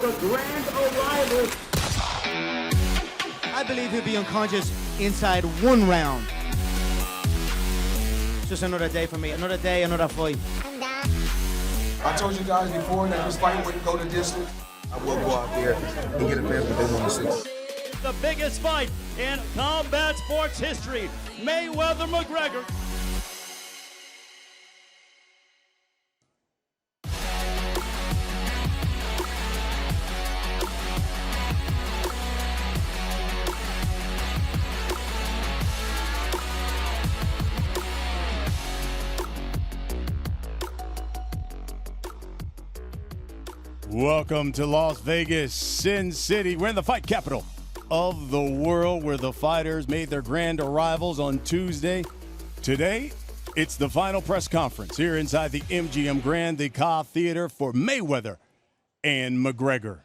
the grand arrival. I believe he'll be unconscious inside 1 round. It's just another day for me. Another day, another fight. I told you guys before that this fight wouldn't go the distance. I will go out there and get a fans what they want to see. The biggest fight in combat sports history, Mayweather-McGregor. Welcome to Las Vegas, Sin City. We're in the fight capital of the world, where the fighters made their grand arrivals on Tuesday. Today, it's the final press conference here inside the MGM Grand, the Ka Theater, for Mayweather and McGregor.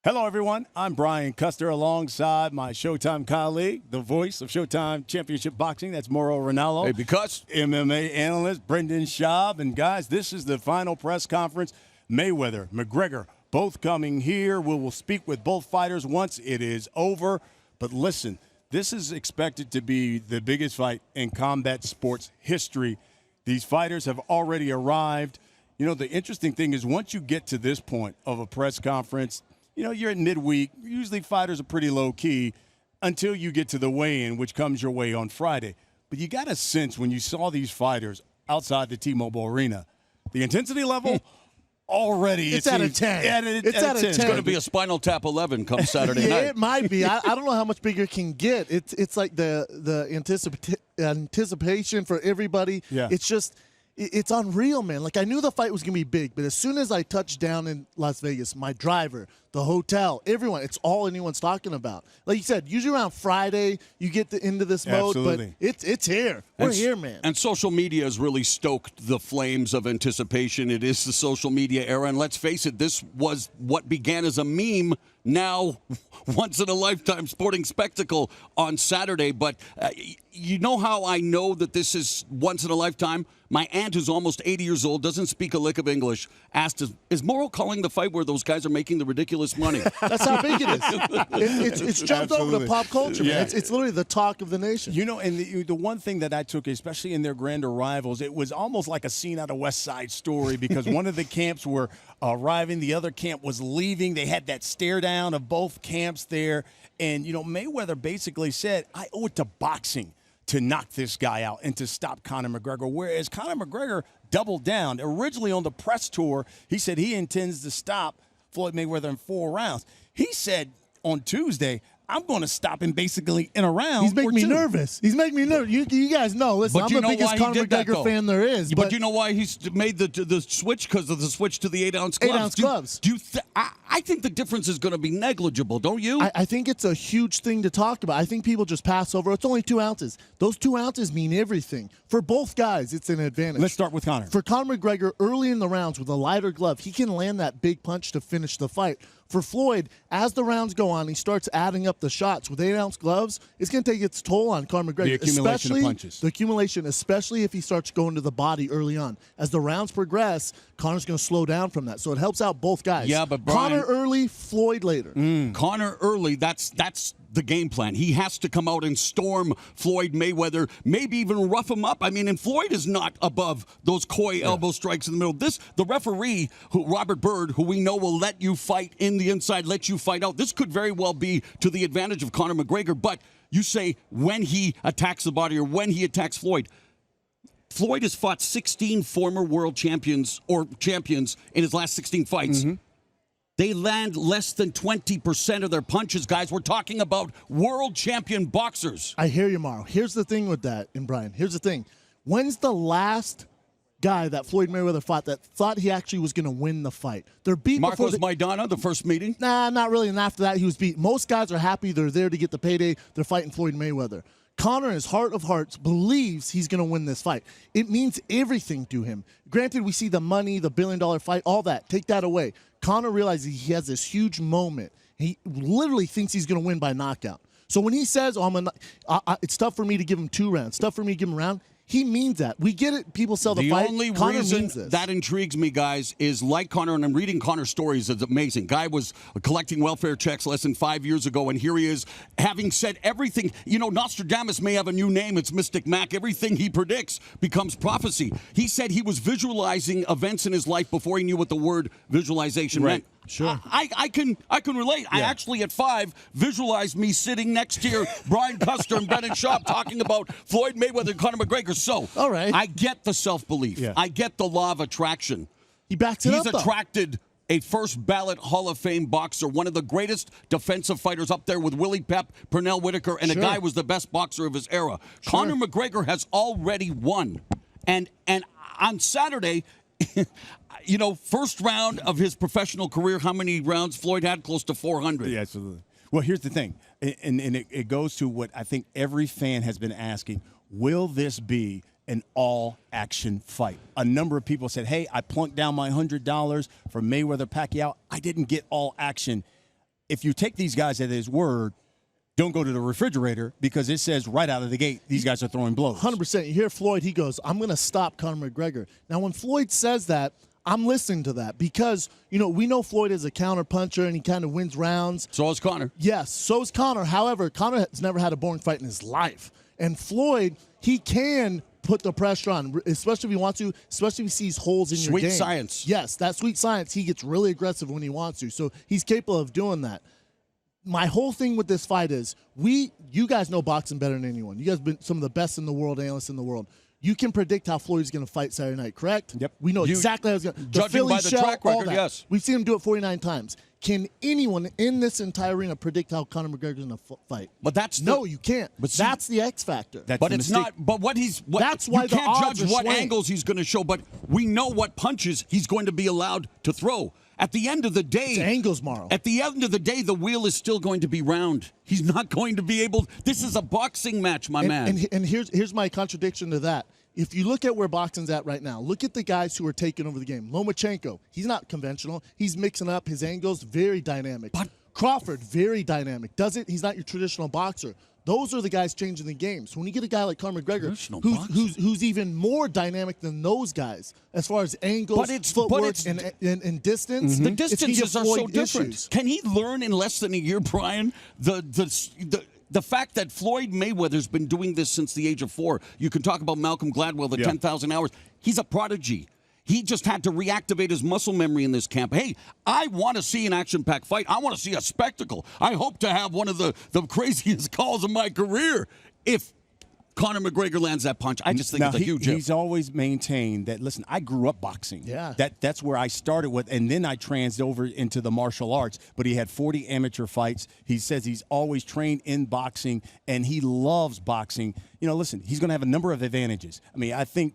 Hello, everyone. I'm Brian Custer, alongside my Showtime colleague, the voice of Showtime Championship Boxing. That's Mauro Ranallo. Hey, because MMA analyst Brendan Schaub. And, guys, this is the final press conference. Mayweather, McGregor, both coming here. We will speak with both fighters once it is over. But listen, this is expected to be the biggest fight in combat sports history. These fighters have already arrived. You know, the interesting thing is once you get to this point of a press conference, you know, you're at midweek. Usually fighters are pretty low-key until you get to the weigh-in, which comes your way on Friday. But you got a sense when you saw these fighters outside the T-Mobile Arena, the intensity level already. It's out of 10. It's out of 10. It's going to be a Spinal Tap 11 come Saturday night. It might be. I don't know how much bigger it can get. It's like the anticipation for everybody. Yeah. It's just – it's unreal, man. Like, I knew the fight was going to be big, but as soon as I touched down in Las Vegas, my driver, the hotel, everyone, it's all anyone's talking about. Like you said, usually around Friday, you get into this mode, Absolutely. but it's here. We're here, man. And social media has really stoked the flames of anticipation. It is the social media era, and let's face it, this was what began as a meme, now once-in-a-lifetime sporting spectacle on Saturday. But you know how I know that this is once-in-a-lifetime? My aunt, who's almost 80 years old, doesn't speak a lick of English, asked, is Morrow calling the fight where those guys are making the ridiculous money? That's how big it is. It's jumped over to pop culture, man. It's literally the talk of the nation. You know, and the one thing that I took, especially in their grand arrivals, it was almost like a scene out of West Side Story, because one of the camps were arriving, the other camp was leaving. They had that stare down of both camps there. And, you know, Mayweather basically said, I owe it to boxing to knock this guy out and to stop Conor McGregor, whereas Conor McGregor doubled down. Originally on the press tour, he said he intends to stop Floyd Mayweather in 4 rounds. He said on Tuesday, I'm going to stop him basically in a round. He's making me nervous. He's making me nervous. You guys know. Listen, I'm the biggest Conor McGregor fan there is. But you know why he's made the switch? Because of the switch to the 8-ounce gloves. 8-ounce gloves. I think the difference is going to be negligible, don't you? I think it's a huge thing to talk about. I think people just pass over. It's only 2 ounces. Those 2 ounces mean everything. For both guys, it's an advantage. Let's start with Conor. For Conor McGregor, early in the rounds with a lighter glove, he can land that big punch to finish the fight. For Floyd, as the rounds go on, he starts adding up the shots. With 8-ounce gloves, it's going to take its toll on Conor McGregor. The accumulation of punches. The accumulation, especially if he starts going to the body early on. As the rounds progress, Conor's going to slow down from that. So it helps out both guys. Yeah, but Brian, Conor early, Floyd later. Conor early, that's the game plan. He has to come out and storm Floyd Mayweather, maybe even rough him up. I mean, and Floyd is not above those coy elbow strikes in the middle. The referee, Robert Byrd, who we know will let you fight in the inside, let you fight out. This could very well be to the advantage of Conor McGregor. But you say when he attacks the body or when he attacks Floyd. Floyd has fought 16 former world champions in his last 16 fights. Mm-hmm. They land less than 20% of their punches, guys. We're talking about world champion boxers. I hear you, Mauro. Here's the thing with that, and Brian, here's the thing. When's the last guy that Floyd Mayweather fought that thought he actually was going to win the fight? They're beat Marcos Maidana, the first meeting? Nah, not really. And after that, he was beat. Most guys are happy. They're there to get the payday. They're fighting Floyd Mayweather. Conor, in his heart of hearts, believes he's going to win this fight. It means everything to him. Granted, we see the money, the billion-dollar fight, all that. Take that away. Conor realizes he has this huge moment. He literally thinks he's going to win by knockout. So when he says, it's tough for me to give him 2 rounds, tough for me to give him a round, He means that. We get it. People sell the fight. The only Conor reason means this. that intrigues me, guys, is like Conor, and I'm reading Conor's stories. It's amazing. Guy was collecting welfare checks less than 5 years ago, and here he is, having said everything. You know, Nostradamus may have a new name. It's Mystic Mac. Everything he predicts becomes prophecy. He said he was visualizing events in his life before he knew what the word visualization meant. Sure. I can relate. I actually, at 5, visualized me sitting next to Brian Custer and Brennan Schaub talking about Floyd Mayweather and Conor McGregor. So, all right. I get the self-belief. Yeah. I get the law of attraction. He backs it up, He's though. attracted a first-ballot Hall of Fame boxer, one of the greatest defensive fighters up there with Willie Pep, Pernell Whitaker, and a guy who was the best boxer of his era. Conor McGregor has already won. And on Saturday... You know, first round of his professional career, how many rounds Floyd had? Close to 400. Yeah, absolutely. Well, here's the thing, and it goes to what I think every fan has been asking. Will this be an all-action fight? A number of people said, hey, I plunked down my $100 for Mayweather-Pacquiao. I didn't get all action. If you take these guys at his word, don't go to the refrigerator because it says right out of the gate, these guys are throwing blows. 100%. You hear Floyd, he goes, I'm going to stop Conor McGregor. Now, when Floyd says that, I'm listening to that because, you know, we know Floyd is a counter puncher and he kind of wins rounds. So is Conor. Yes, so is Conor. However, Conor has never had a boring fight in his life. And Floyd, he can put the pressure on, especially if he wants to, especially if he sees holes in your game. Sweet science. Yes, that sweet science. He gets really aggressive when he wants to. So he's capable of doing that. My whole thing with this fight is you guys know boxing better than anyone. You guys have been some of the best in the world, analysts in the world. You can predict how Floyd's going to fight Saturday night, correct? Yep. We know exactly how he's going to. Judging by the track record, yes. We've seen him do it 49 times. Can anyone in this entire arena predict how Conor McGregor's going to fight? But that's no, you can't. But see, that's the X factor. But it's not. But that's why you the can't odds judge are what swaying. angles he's going to show. But we know what punches he's going to be allowed to throw. At the end of the day, it's angles, Morrow. At the end of the day, the wheel is still going to be round. He's not going to be able. This is a boxing match, my man. And here's my contradiction to that. If you look at where boxing's at right now, look at the guys who are taking over the game. Lomachenko, he's not conventional. He's mixing up his angles, very dynamic. But Crawford, very dynamic. He's not your traditional boxer. Those are the guys changing the game. So when you get a guy like Conor McGregor, who's even more dynamic than those guys as far as angles, footwork, and distance, the distances are so different. Issues. Can he learn in less than a year, Brian? The fact that Floyd Mayweather's been doing this since the age of 4. You can talk about Malcolm Gladwell, the 10,000 hours. He's a prodigy. He just had to reactivate his muscle memory in this camp. Hey, I want to see an action-packed fight. I want to see a spectacle. I hope to have one of the craziest calls of my career if Conor McGregor lands that punch. I just think it's a huge hit. He's always maintained that, listen, I grew up boxing. Yeah. That's where I started with, and then I transed over into the martial arts. But he had 40 amateur fights. He says he's always trained in boxing, and he loves boxing. You know, listen, he's going to have a number of advantages. I mean, I think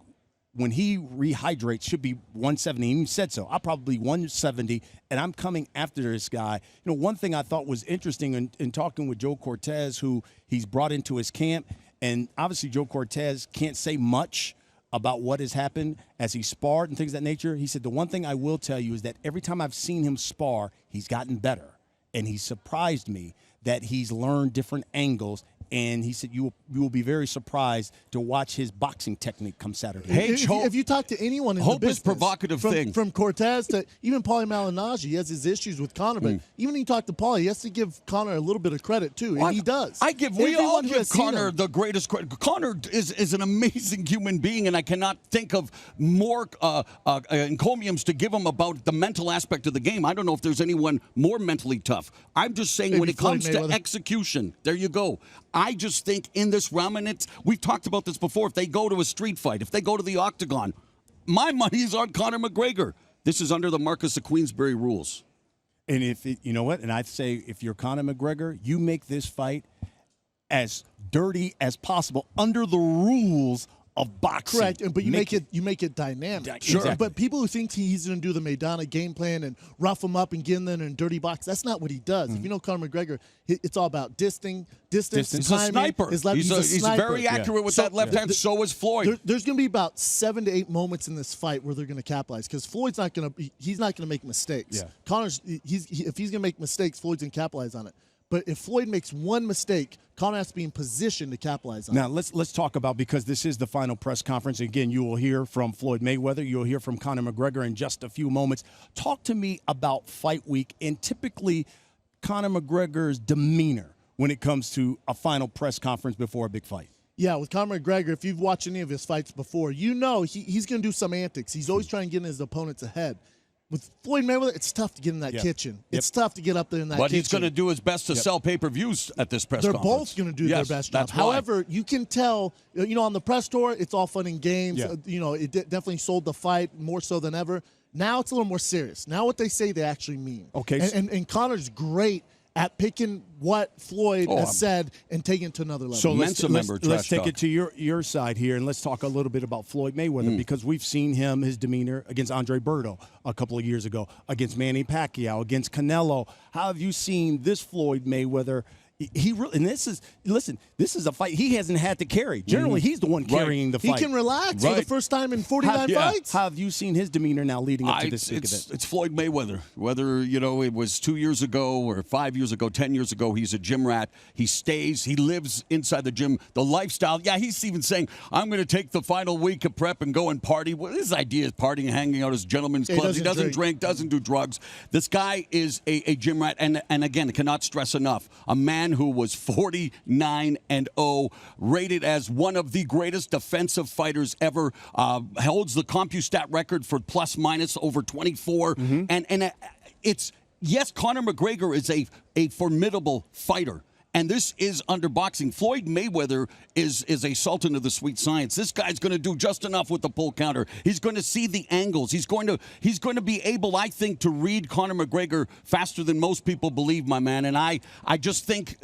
when he rehydrates, should be 170. He even said so. I'll probably 170, and I'm coming after this guy. You know, one thing I thought was interesting in talking with Joe Cortez, who he's brought into his camp, and obviously Joe Cortez can't say much about what has happened as he sparred and things of that nature. He said, the one thing I will tell you is that every time I've seen him spar, he's gotten better. And he surprised me that he's learned different angles. And he said, you will be very surprised to watch his boxing technique come Saturday. Hey, if you talk to anyone in hope the business, is provocative thing. From Cortez to even Paulie Malignaggi, he has his issues with Conor. But even when you talk to Paulie, he has to give Conor a little bit of credit, too. And he does. We all give Conor the greatest credit. Conor is an amazing human being, and I cannot think of more encomiums to give him about the mental aspect of the game. I don't know if there's anyone more mentally tough. I'm just saying when it comes to execution, there you go. I just think in this realm, and we've talked about this before, if they go to a street fight, if they go to the octagon, my money's on Conor McGregor. This is under the Marcus of Queensberry rules. And you know what? And I'd say if you're Conor McGregor, you make this fight as dirty as possible under the rules of boxing. Correct, but you make it dynamic. Sure. Exactly. But people who think he's going to do the Maidana game plan and rough him up and get in there and dirty box, that's not what he does. If you know Conor McGregor, it's all about distance, He's timing. a sniper. He's very accurate with that left hand. So is Floyd. There's going to be about 7 to 8 moments in this fight where they're going to capitalize because Floyd's not going to. He's not going to make mistakes. Yeah. Conor's. If he's going to make mistakes, Floyd's going to capitalize on it. But if Floyd makes one mistake, Conor has to be in position to capitalize on it. Now, let's talk about, because this is the final press conference. Again, you will hear from Floyd Mayweather. You'll hear from Conor McGregor in just a few moments. Talk to me about fight week and typically Conor McGregor's demeanor when it comes to a final press conference before a big fight. Yeah, with Conor McGregor, if you've watched any of his fights before, you know he's going to do some antics. He's always trying to get in his opponents ahead. With Floyd Mayweather, it's tough to get in that kitchen. It's tough to get up there in that kitchen. But he's going to do his best to sell pay-per-views at this press conference. They're both going to do their best job. However, you can tell, on the press tour, it's all fun and games. Yeah. It definitely sold the fight more so than ever. Now it's a little more serious. Now what they say, they actually mean. Okay. And Conor's great at picking what Floyd has said and taking it to another level. So let's take talk. it to your side here, and let's talk a little bit about Floyd Mayweather, because we've seen his demeanor against Andre Berto a couple of years ago, against Manny Pacquiao, against Canelo. How have you seen this Floyd Mayweather? This is a fight he hasn't had to carry. Generally, he's the one carrying the fight. He can relax for the first time in 49 fights. How have you seen his demeanor now leading up to this big event? It's Floyd Mayweather. Whether, it was 2 years ago or 5 years ago, 10 years ago, he's a gym rat. He lives inside the gym. The lifestyle, he's even saying, I'm going to take the final week of prep and go and party. Well, his idea is partying, hanging out at gentlemen's clubs. He doesn't drink, doesn't do drugs. This guy is a gym rat. And again, cannot stress enough, a man who was 49-0, rated as one of the greatest defensive fighters ever, holds the CompuStat record for plus-minus over 24. And it's, yes, Conor McGregor is a formidable fighter. And this is under boxing. Floyd Mayweather is a sultan of the sweet science. This guy's going to do just enough with the pull counter. He's going to see the angles. He's going to be able, I think, to read Conor McGregor faster than most people believe, my man. And I just think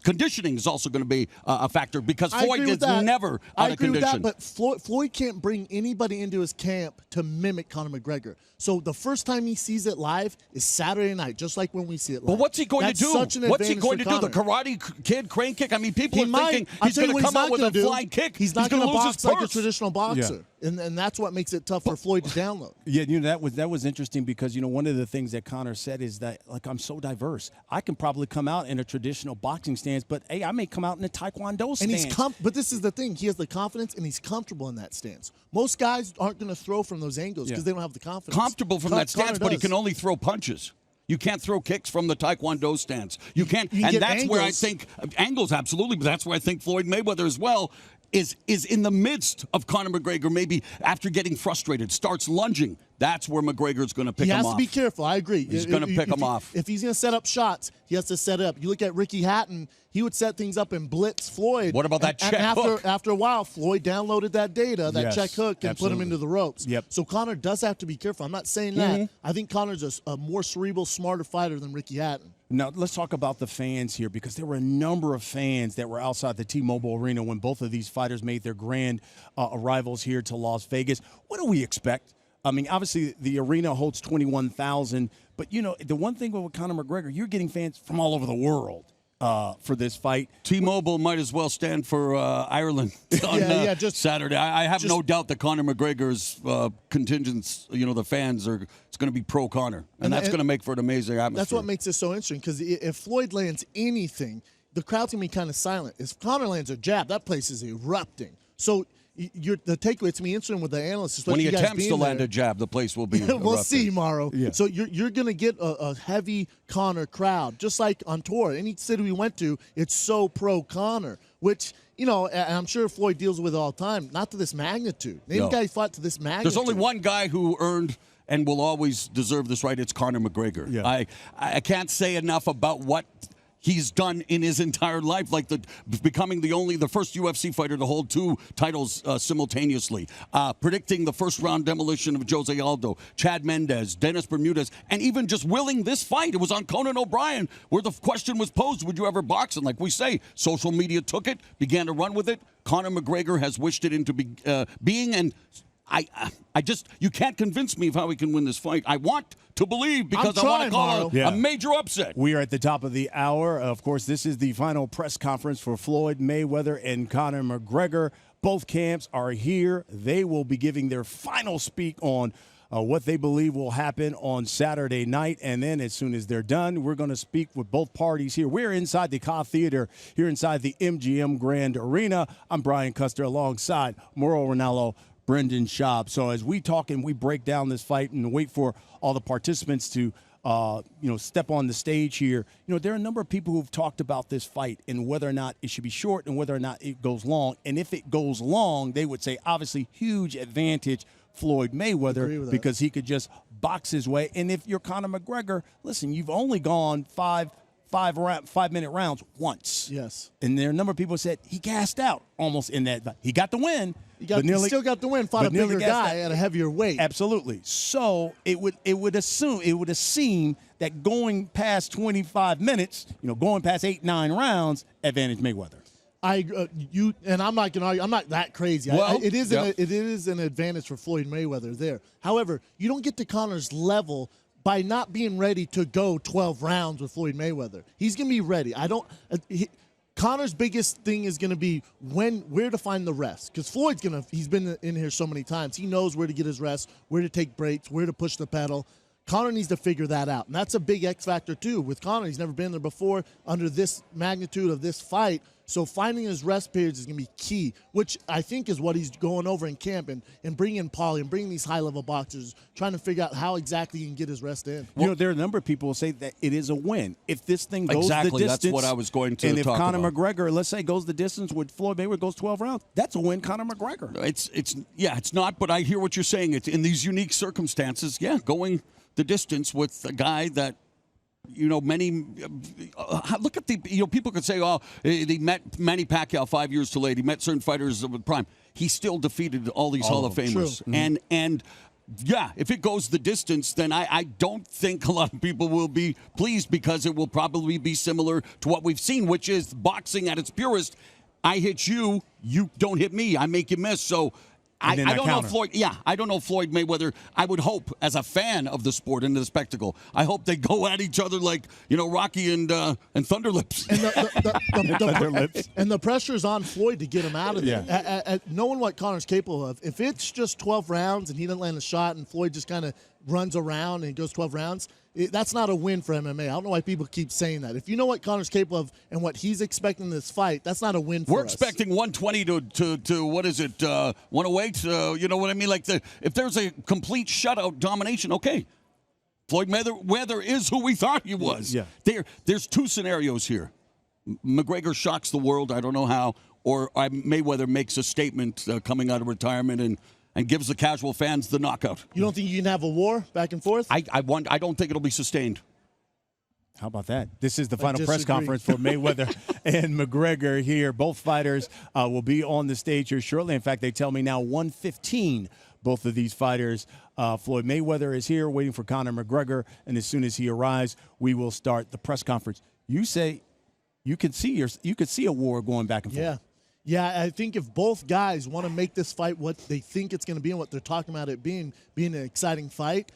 conditioning is also going to be a factor, because Floyd is never out of condition. With that, but Floyd can't bring anybody into his camp to mimic Conor McGregor. So the first time he sees it live is Saturday night, just like when we see it live. But what's he going to do? What's he going to do? The Karate Kid crane kick? I mean, people are thinking he's going to come out with a flying kick. He's not going to lose his box like a traditional boxer. Yeah. And that's what makes it tough for Floyd to download. Yeah, that was interesting, because one of the things that Conor said is that, I'm so diverse. I can probably come out in a traditional boxing stance, but hey, I may come out in a Taekwondo stance. And but this is the thing, he has the confidence and he's comfortable in that stance. Most guys aren't going to throw from those angles because they don't have the confidence. Comfortable from that stance, but he can only throw punches. You can't throw kicks from the Taekwondo stance. You can't, and that's angles. Where I think angles, absolutely, but that's where I think Floyd Mayweather as well is in the midst of Conor McGregor, maybe after getting frustrated, starts lunging. That's where McGregor's going to pick him off. He has to be careful. I agree. He's going to pick him off. If he's going to set up shots, he has to set it up. You look at Ricky Hatton, he would set things up and blitz Floyd. What about that check hook? After a while, Floyd downloaded that data, that check hook, and put him into the ropes. Yep. So Conor does have to be careful. I'm not saying that. I think Conor's a more cerebral, smarter fighter than Ricky Hatton. Now, let's talk about the fans here, because there were a number of fans that were outside the T-Mobile Arena when both of these fighters made their grand arrivals here to Las Vegas. What do we expect? I mean, obviously, the arena holds 21,000, but, the one thing with Conor McGregor, you're getting fans from all over the world for this fight. T-Mobile might as well stand for Ireland on Saturday. I have no doubt that Conor McGregor's contingents, the fans it's going to be pro-Conor, and that's going to make for an amazing atmosphere. That's what makes it so interesting, because if Floyd lands anything, the crowd's going to be kind of silent. If Conor lands a jab, that place is erupting. So the takeaway, it's me interesting with the analysts. When he attempts to land a jab, the place will be we'll see, Mauro. Yeah. So you're going to get a heavy Conor crowd, just like on tour. Any city we went to, it's so pro-Conor, which, and I'm sure Floyd deals with it all the time, not to this magnitude. Name guy fought to this magnitude. There's only one guy who earned and will always deserve this right. It's Conor McGregor. Yeah. I can't say enough about what he's done in his entire life, like becoming the first UFC fighter to hold 2 titles simultaneously, predicting the first-round demolition of Jose Aldo, Chad Mendez, Dennis Bermudez, and even just willing this fight. It was on Conan O'Brien where the question was posed, would you ever box? And like we say, social media took it, began to run with it. Conor McGregor has wished it into being, and you can't convince me of how he can win this fight. I want to believe, because I want to call it a major upset. We are at the top of the hour. Of course, this is the final press conference for Floyd Mayweather and Conor McGregor. Both camps are here. They will be giving their final speak on what they believe will happen on Saturday night. And then as soon as they're done, we're going to speak with both parties here. We're inside the Ka Theater here inside the MGM Grand Arena. I'm Brian Custer alongside Mauro Ranallo, Brendan Schaub. So as we talk and we break down this fight and wait for all the participants to step on the stage here. There are a number of people who've talked about this fight and whether or not it should be short and whether or not it goes long. And if it goes long, they would say obviously huge advantage Floyd Mayweather because he could just box his way. And if you're Conor McGregor, listen, you've only gone 5-minute rounds once. Yes. And there are a number of people who said he gassed out almost in that. He got the win. He still got the win. Fought a bigger guy at a heavier weight. Absolutely. So it would seem that going past 25 minutes, going past 8-9 rounds, advantage Mayweather. And I'm not gonna argue. I'm not that crazy. Well, it is an advantage for Floyd Mayweather there. However, you don't get to Conor's level by not being ready to go 12 rounds with Floyd Mayweather. He's gonna be ready. Conor's biggest thing is gonna be where to find the rest, because he's been in here so many times. He knows where to get his rest, where to take breaks, where to push the pedal. Conor needs to figure that out, and that's a big X factor too. With Conor, he's never been there before under this magnitude of this fight. So finding his rest periods is going to be key, which I think is what he's going over in camp and bringing Paulie and bringing these high-level boxers, trying to figure out how exactly he can get his rest in. There are a number of people who say that it is a win. If this thing goes the distance. That's what I was going to talk about. And if Conor about. McGregor, let's say, goes the distance with Floyd Mayweather, goes 12 rounds, that's a win, Conor McGregor. It's not, but I hear what you're saying. It's in these unique circumstances, going the distance with a guy that, many look at the people could say, he met Manny Pacquiao 5 years too late. He met certain fighters with prime. He still defeated all these Hall of Famers. True. And if it goes the distance, then I don't think a lot of people will be pleased, because it will probably be similar to what we've seen, which is boxing at its purest. I hit you, you don't hit me. I make you miss. So I don't know Floyd. Yeah, I don't know Floyd Mayweather. I would hope, as a fan of the sport and the spectacle, I hope they go at each other like Rocky and Thunderlips. And the pressure's on Floyd to get him out of there. Yeah. Knowing what Conor's capable of, if it's just 12 rounds and he doesn't land a shot and Floyd just kind of runs around and goes 12 rounds, that's not a win for MMA. I don't know why people keep saying that. If you know what Conor's capable of and what he's expecting in this fight, that's not a win for us. We're expecting 120 to what is it, 108? You know what I mean? Like if there's a complete shutout domination, okay. Floyd Mayweather is who we thought he was. Yeah. There's two scenarios here. McGregor shocks the world, I don't know how, or Mayweather makes a statement coming out of retirement and gives the casual fans the knockout. You don't think you can have a war back and forth? I don't think it'll be sustained. How about that? This is the final press conference for Mayweather and McGregor here. Both fighters will be on the stage here shortly. In fact, they tell me now 1:15, both of these fighters. Floyd Mayweather is here waiting for Conor McGregor, and as soon as he arrives, we will start the press conference. You say you could see a war going back and forth. Yeah, I think if both guys want to make this fight what they think it's going to be and what they're talking about it being an exciting fight,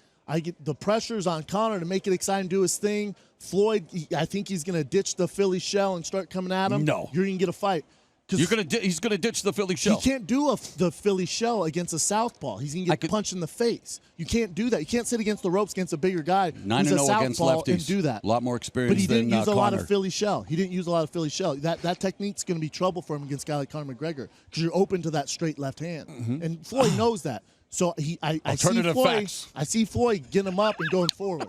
the pressure's on Conor to make it exciting, do his thing. Floyd, I think he's going to ditch the Philly shell and start coming at him. No. You're going to get a fight. He's going to ditch the Philly shell. He can't do the Philly shell against a southpaw. He's going to get punched in the face. You can't do that. You can't sit against the ropes against a bigger guy 9-0 against lefties. And do that. A lot more experience. But he didn't use a lot Conor. of Philly shell. He didn't use a lot of Philly shell. That technique's going to be trouble for him against a guy like Conor McGregor, because you're open to that straight left hand. And Floyd knows that. So I see Floyd getting him up and going forward.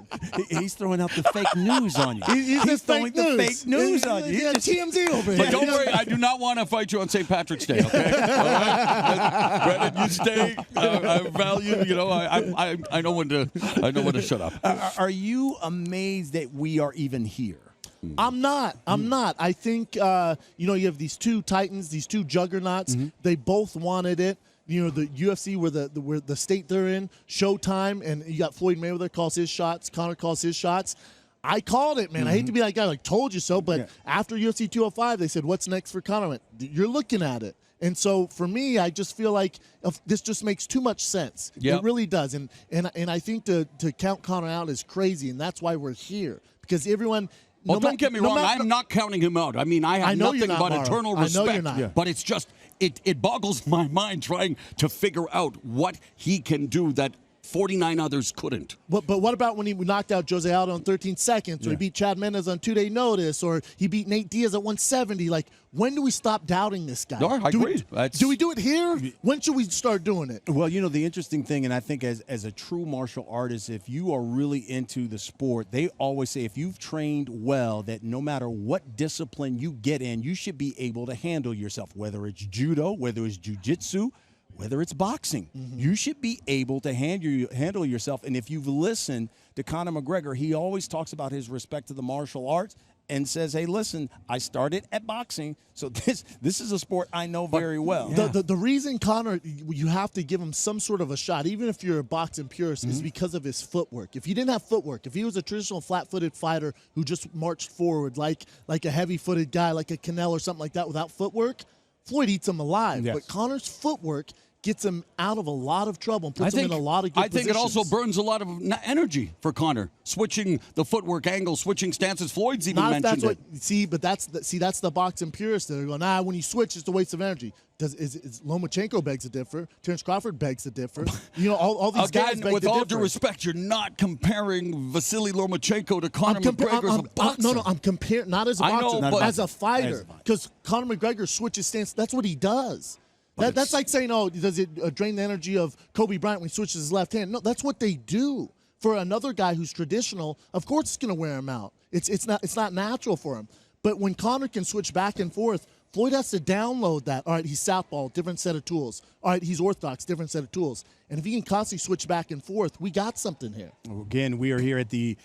He's throwing out the fake news on you. He's throwing the fake news on you. Yeah, TMZ over here. But don't worry, I do not want to fight you on St. Patrick's Day, okay? All right? Brendan, you stay. I value, I know when to shut up. Are you amazed that we are even here? I'm not. I think, you have these two titans, these two juggernauts. They both wanted it. The UFC, where the state they're in, Showtime, and you got Floyd Mayweather calls his shots, Conor calls his shots. I called it, man. I hate to be that guy, like, told you so, but after UFC 205, they said, what's next for Conor? I went, you're looking at it. And so for me, I just feel like this just makes too much sense. It really does. And I think to count Conor out is crazy, and that's why we're here. Because everyone... Well, don't get me wrong. I'm not counting him out. I mean, I have nothing but eternal respect. I know you're not. But it's just, it boggles my mind trying to figure out what he can do that 49 others couldn't. But what about when he knocked out Jose Aldo in 13 seconds, or he beat Chad Mendes on 2-day notice, or he beat Nate Diaz at 170? Like, when do we stop doubting this guy? No, I agree. Do we do it here? When should we start doing it? Well, you know, the interesting thing, and I think as a true martial artist, if you are really into the sport, they always say if you've trained well, that no matter what discipline you get in, you should be able to handle yourself, whether it's judo, whether it's jiu-jitsu, whether it's boxing. You should be able to handle yourself. And if you've listened to Conor McGregor, he always talks about his respect to the martial arts and says, hey, listen, I started at boxing, so this is a sport I know very well. The reason Conor, you have to give him some sort of a shot, even if you're a boxing purist, is because of his footwork. If he didn't have footwork, if he was a traditional flat-footed fighter who just marched forward like a heavy-footed guy, like a Canelo or something like that without footwork, Floyd eats him alive. Yes. But Conor's footwork gets him out of a lot of trouble and puts him in a lot of good I think positions. it also burns a lot of energy for Conor, switching the footwork angle, switching stances. Floyd's even Not if mentioned that's it. what, see, but that's the boxing purists that are going, when you switch, it's a waste of energy. Is Lomachenko begs to differ. Terrence Crawford begs to differ. You know, all these guys Again, beg with to all differ. due respect, you're not comparing Vasily Lomachenko to Conor McGregor as a boxer. No, I'm comparing, not as a I know, boxer, but- as a fighter. Because Conor McGregor switches stance. That's what he does. That's like saying, does it drain the energy of Kobe Bryant when he switches his left hand? No, that's what they do. For another guy who's traditional, of course it's going to wear him out. It's not natural for him. But when Conor can switch back and forth, Floyd has to download that. All right, he's southpaw, different set of tools. All right, he's orthodox, different set of tools. And if he can constantly switch back and forth, we got something here. Again, we are here at the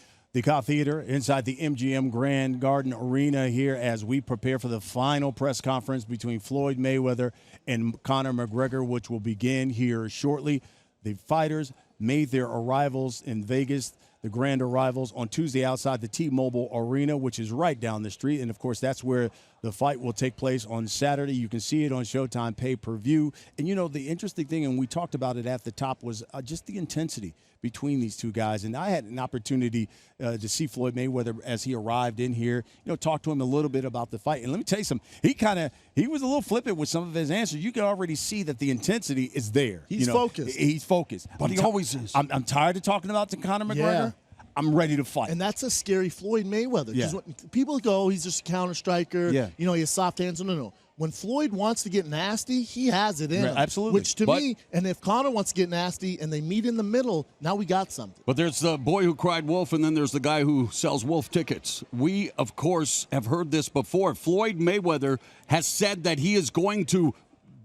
Cow Theater inside the MGM Grand Garden Arena here as we prepare for the final press conference between Floyd Mayweather and Conor McGregor, which will begin here shortly. The fighters made their arrivals in Vegas, the grand arrivals, on Tuesday outside the T-Mobile Arena, which is right down the street. And, of course, that's where the fight will take place on Saturday. You can see it on Showtime pay-per-view. And, you know, the interesting thing, and we talked about it at the top, was just the intensity between these two guys. And I had an opportunity to see Floyd Mayweather as he arrived in here, talk to him a little bit about the fight. And let me tell you something, he was a little flippant with some of his answers. You can already see that the intensity is there. He's focused. He's focused. But he always is. I'm tired of talking about Conor McGregor. Yeah. I'm ready to fight. And that's a scary Floyd Mayweather. Yeah. Because when people go, he's just a counter striker. Yeah. He has soft hands. No. When Floyd wants to get nasty, he has it in him. Absolutely. Which to me, and if Conor wants to get nasty and they meet in the middle, now we got something. But there's the boy who cried wolf, and then there's the guy who sells wolf tickets. We, of course, have heard this before. Floyd Mayweather has said that he is going to.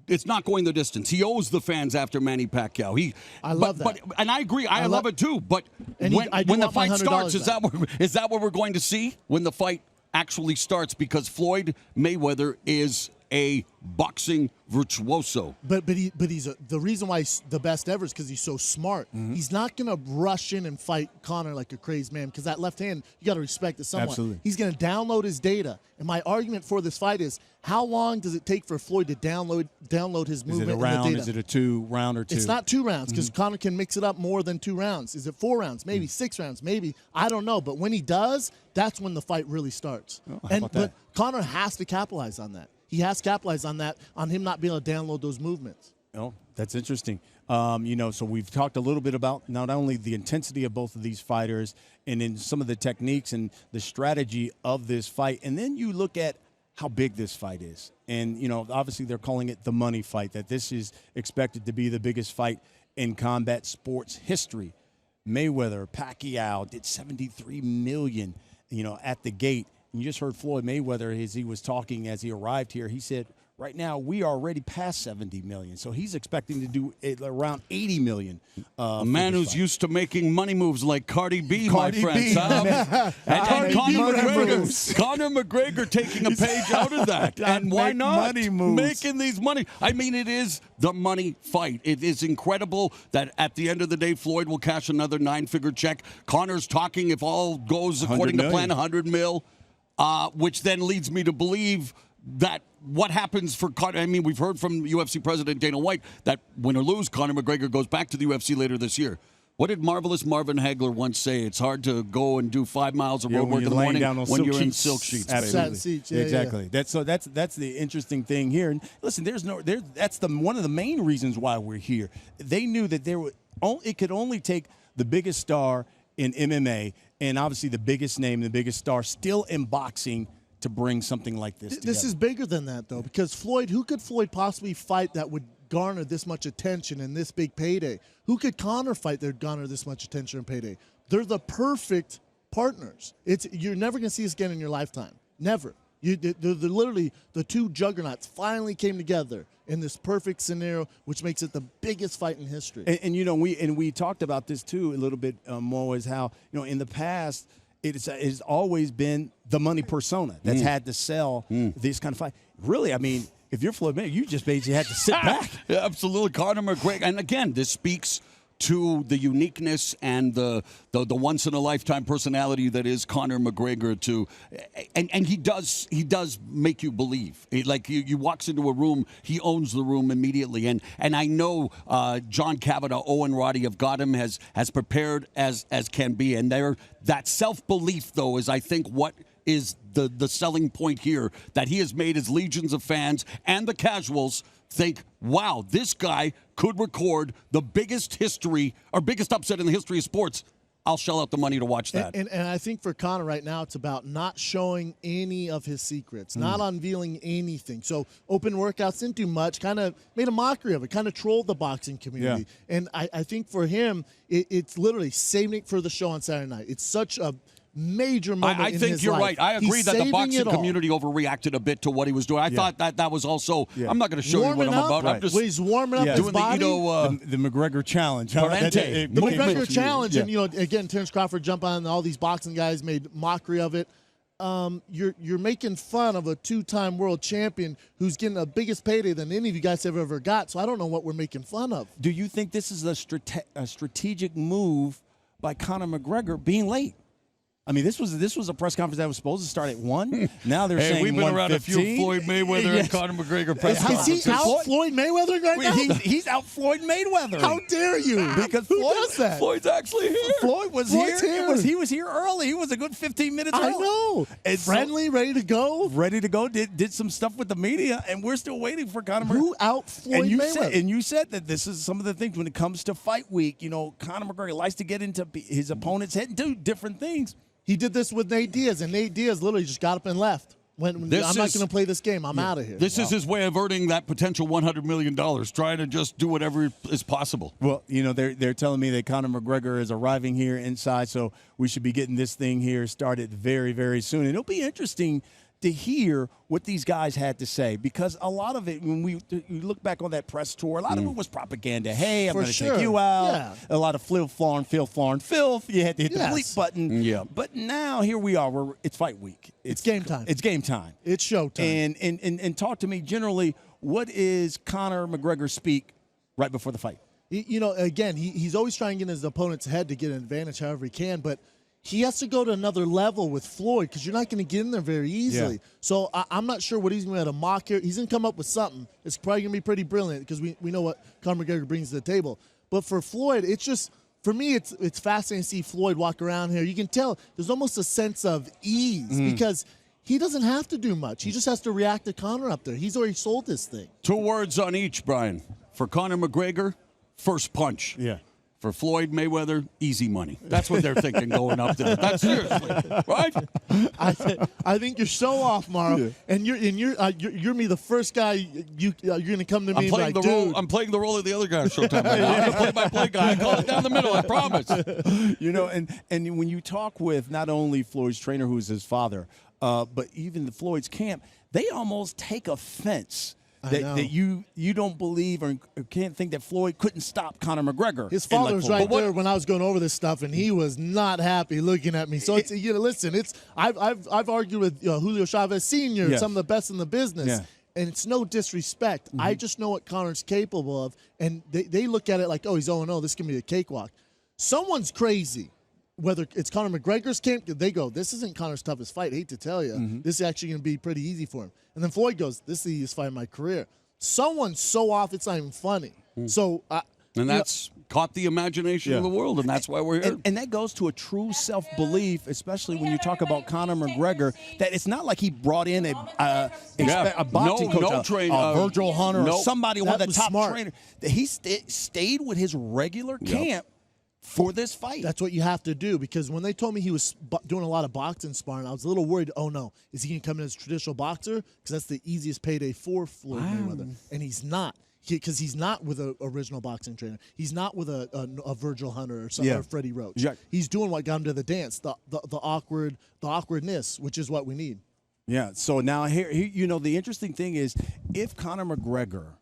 It's not going the distance. He owes the fans after Manny Pacquiao. I love that. And I agree. I love it too. But And I do when the want my fight starts, $100 is that what we're going to see when the fight actually starts? Because Floyd Mayweather is a boxing virtuoso. But he's the reason why he's the best ever is because he's so smart. He's not going to rush in and fight Conor like a crazy man, because that left hand, you got to respect it somewhat. Absolutely. He's going to download his data. And my argument for this fight is, how long does it take for Floyd to download his is movement it a in the round? data? Is it a 2 round or 2? It's not 2 rounds, because Conor can mix it up more than 2 rounds. Is it 4 rounds? Maybe 6 rounds? Maybe. I don't know. But when he does, that's when the fight really starts. But Conor has to capitalize on that. He has capitalized on that, on him not being able to download those movements. Oh, that's interesting. So we've talked a little bit about not only the intensity of both of these fighters and in some of the techniques and the strategy of this fight. And then you look at how big this fight is. And, obviously they're calling it the money fight, that this is expected to be the biggest fight in combat sports history. Mayweather, Pacquiao did $73 million, at the gate. And you just heard Floyd Mayweather as he was talking as he arrived here. He said, right now we are already past $70 million. So he's expecting to do around $80 million. A man who's used to making money moves like Cardi B, Cardi my B, friends. man. And Cardi B money Conor McGregor taking a page out of that. And why Make not? money moves. Making these money. I mean, it is the money fight. It is incredible that at the end of the day, Floyd will cash another 9-figure check. Conor's talking, if all goes according to plan, $100 million. Which then leads me to believe that what happens for Conor, I mean, we've heard from UFC President Dana White that win or lose, Conor McGregor goes back to the UFC later this year. What did marvelous Marvin Hagler once say? It's hard to go and do 5 miles of road work in the morning when you're in silk sheets. Absolutely. Seats, Exactly. Yeah. That's the interesting thing here. And listen, that's one of the main reasons why we're here. They knew that it could only take the biggest star in MMA and obviously the biggest name, the biggest star still in boxing to bring something like this together. This is bigger than that, though, because Floyd, who could Floyd possibly fight that would garner this much attention and this big payday? Who could Conor fight that would garner this much attention and payday? They're the perfect partners. You're never going to see this again in your lifetime. Never. They're literally the two juggernauts finally came together in this perfect scenario, which makes it the biggest fight in history. And you know, we talked about this too a little bit more, is how, you know, in the past it's always been the money persona that's had to sell this kind of fight. Really, I mean, if you're Floyd Mayweather, you just basically had to sit back. Yeah, absolutely, Conor McGregor. And again, this speaks to the uniqueness and the once in a lifetime personality that is Conor McGregor. And he does make you believe. You walks into a room, he owns the room immediately. And I know John Kavanagh, Owen Roddy have got him as prepared as can be. And that self belief, though, is I think what is the selling point here, that he has made his legions of fans and the casuals think, wow, this guy could record the biggest upset in the history of sports. I'll shell out the money to watch that. And I think for Conor right now, it's about not showing any of his secrets, not unveiling anything. So open workouts, didn't do much, kind of made a mockery of it, kind of trolled the boxing community. Yeah. And I think for him, it's literally saving it for the show on Saturday night. It's such a major moment I in think his you're life. right. I agree He's that the saving boxing it all. community overreacted a bit to what he was doing. I thought that was also, I'm not going to show Warming you what I'm up, about. right. I'm just He's warming up his doing body. The McGregor challenge. Parente. The McGregor challenge, Yeah. and, you know, again, Terrence Crawford jumped on, and all these boxing guys made mockery of it. You're making fun of a two-time world champion who's getting the biggest payday than any of you guys have ever got, so I don't know what we're making fun of. Do you think this is a strategic move by Conor McGregor being late? I mean, this was a press conference that was supposed to start at 1. Now they're saying we've been around a few 1:15. Floyd Mayweather and Conor McGregor press Is conferences. he out Floyd Mayweather right now? He's out Floyd Mayweather. How dare you? Because Who Floyd, does that? Floyd's actually here. Floyd was Floyd's here. here. He was here early. He was a good 15 minutes early. I know. And so- Friendly, ready to go. ready to go, did some stuff with the media, and we're still waiting for Conor McGregor. Who out Floyd Mayweather? You said that this is some of the things when it comes to fight week. You know, Conor McGregor likes to get into his opponent's head and do different things. He did this with Nate Diaz, and Nate Diaz literally just got up and left. I'm not going to play this game. I'm out of here. This is his way of earning that potential $100 million, trying to just do whatever is possible. Well, you know, they're telling me that Conor McGregor is arriving here inside, so we should be getting this thing here started very, very soon. And it'll be interesting to hear what these guys had to say, because a lot of it, when we look back on that press tour, a lot of it was propaganda. Hey, I'm going to take you out. Yeah. A lot of filth. You had to hit the Yes. bleep button. Yeah. But now here we are. It's fight week. It's game time. It's game time. It's showtime. And talk to me generally. What is Conor McGregor speak right before the fight? You know, again, he's always trying to get in his opponent's head to get an advantage however he can, but he has to go to another level with Floyd because you're not going to get in there very easily. Yeah. So I'm not sure what he's going to mock here. He's going to come up with something. It's probably going to be pretty brilliant because we know what Conor McGregor brings to the table. But for Floyd, it's just, for me, it's fascinating to see Floyd walk around here. You can tell there's almost a sense of ease because he doesn't have to do much. He just has to react to Conor up there. He's already sold this thing. 2 words on each, Brian. For Conor McGregor, first punch. Yeah. For Floyd Mayweather, easy money. That's what they're thinking going up there. That's seriously, right? I think you're so off, Mauro. Yeah. And you're me the first guy you're going to come to me and be like, dude. I'm playing the role of the other guy on Showtime. Right now. I'm going to play my play guy. I call it down the middle. I promise. You know, and when you talk with not only Floyd's trainer, who's his father, but even the Floyd's camp, they almost take offense that you don't believe or can't think that Floyd couldn't stop Conor McGregor. His father was right there when I was going over this stuff, and he was not happy looking at me. So it's, you know, listen, I've argued with Julio Chavez Sr., some of the best in the business. And it's no disrespect. I just know what Conor's capable of, and they look at it like, oh, he's 0-0. This can be a cakewalk. Someone's crazy. Whether it's Conor McGregor's camp, they go, this isn't Conor's toughest fight. I hate to tell you. This is actually going to be pretty easy for him. And then Floyd goes, this is the easiest fight of my career. Someone's so off, it's not even funny. So And that's caught the imagination of the world, and that's why we're here. And that goes to a true self-belief, especially when you talk about Conor McGregor, that it's not like he brought in a boxing coach, Virgil Hunter, or somebody, one of the top trainers. He stayed with his regular camp for this fight. That's what you have to do, because when they told me he was doing a lot of boxing sparring, I was a little worried, oh no, is he going to come in as a traditional boxer? Because that's the easiest payday for Floyd Mayweather. And he's not. Because he's not with an original boxing trainer. He's not with a Virgil Hunter or some or Freddie Roach. Yeah. He's doing what got him to the dance, the awkwardness, which is what we need. Yeah. So now here, you know, the interesting thing is, if Conor McGregor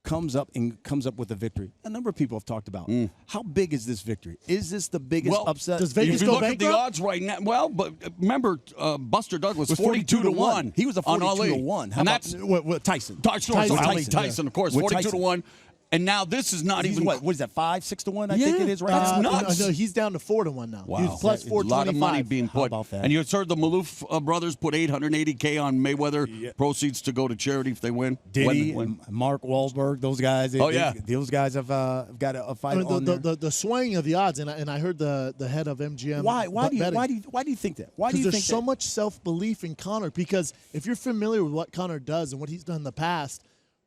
comes up with a victory, a number of people have talked about how big is this victory? Is this the biggest upset? Does Vegas if you go look bankrupt? at the odds right now, well, but remember, Buster Douglas was 42-1. He was a 42-1. How about Tyson? Tyson, of course, With 42-1. And now this is not even what is that, 5-6-1? I think it is right that's now. nuts. No, he's down to 4-1 now. Wow. He's plus 425. A lot of money being put. How about that? And you heard the Maloof brothers put $880K on Mayweather, proceeds to go to charity if they win. Diddy, Mark Wahlberg, those guys. Those guys have got a fight on there. The swaying of the odds, and I heard the head of MGM. Why do you think that? Why do you think there's so much self-belief in Conor? Because if you're familiar with what Conor does and what he's done in the past,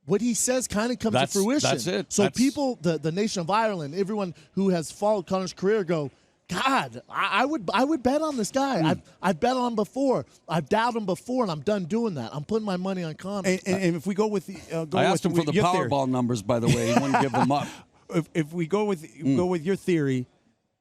what he says kind of comes to fruition. That's it. So people, the nation of Ireland, everyone who has followed Conor's career go, God, I would bet on this guy. I've bet on him before. I've doubted him before, and I'm done doing that. I'm putting my money on Conor. And if we go with I asked him for the Powerball numbers, by the way. He wouldn't give them up. If we go with your theory,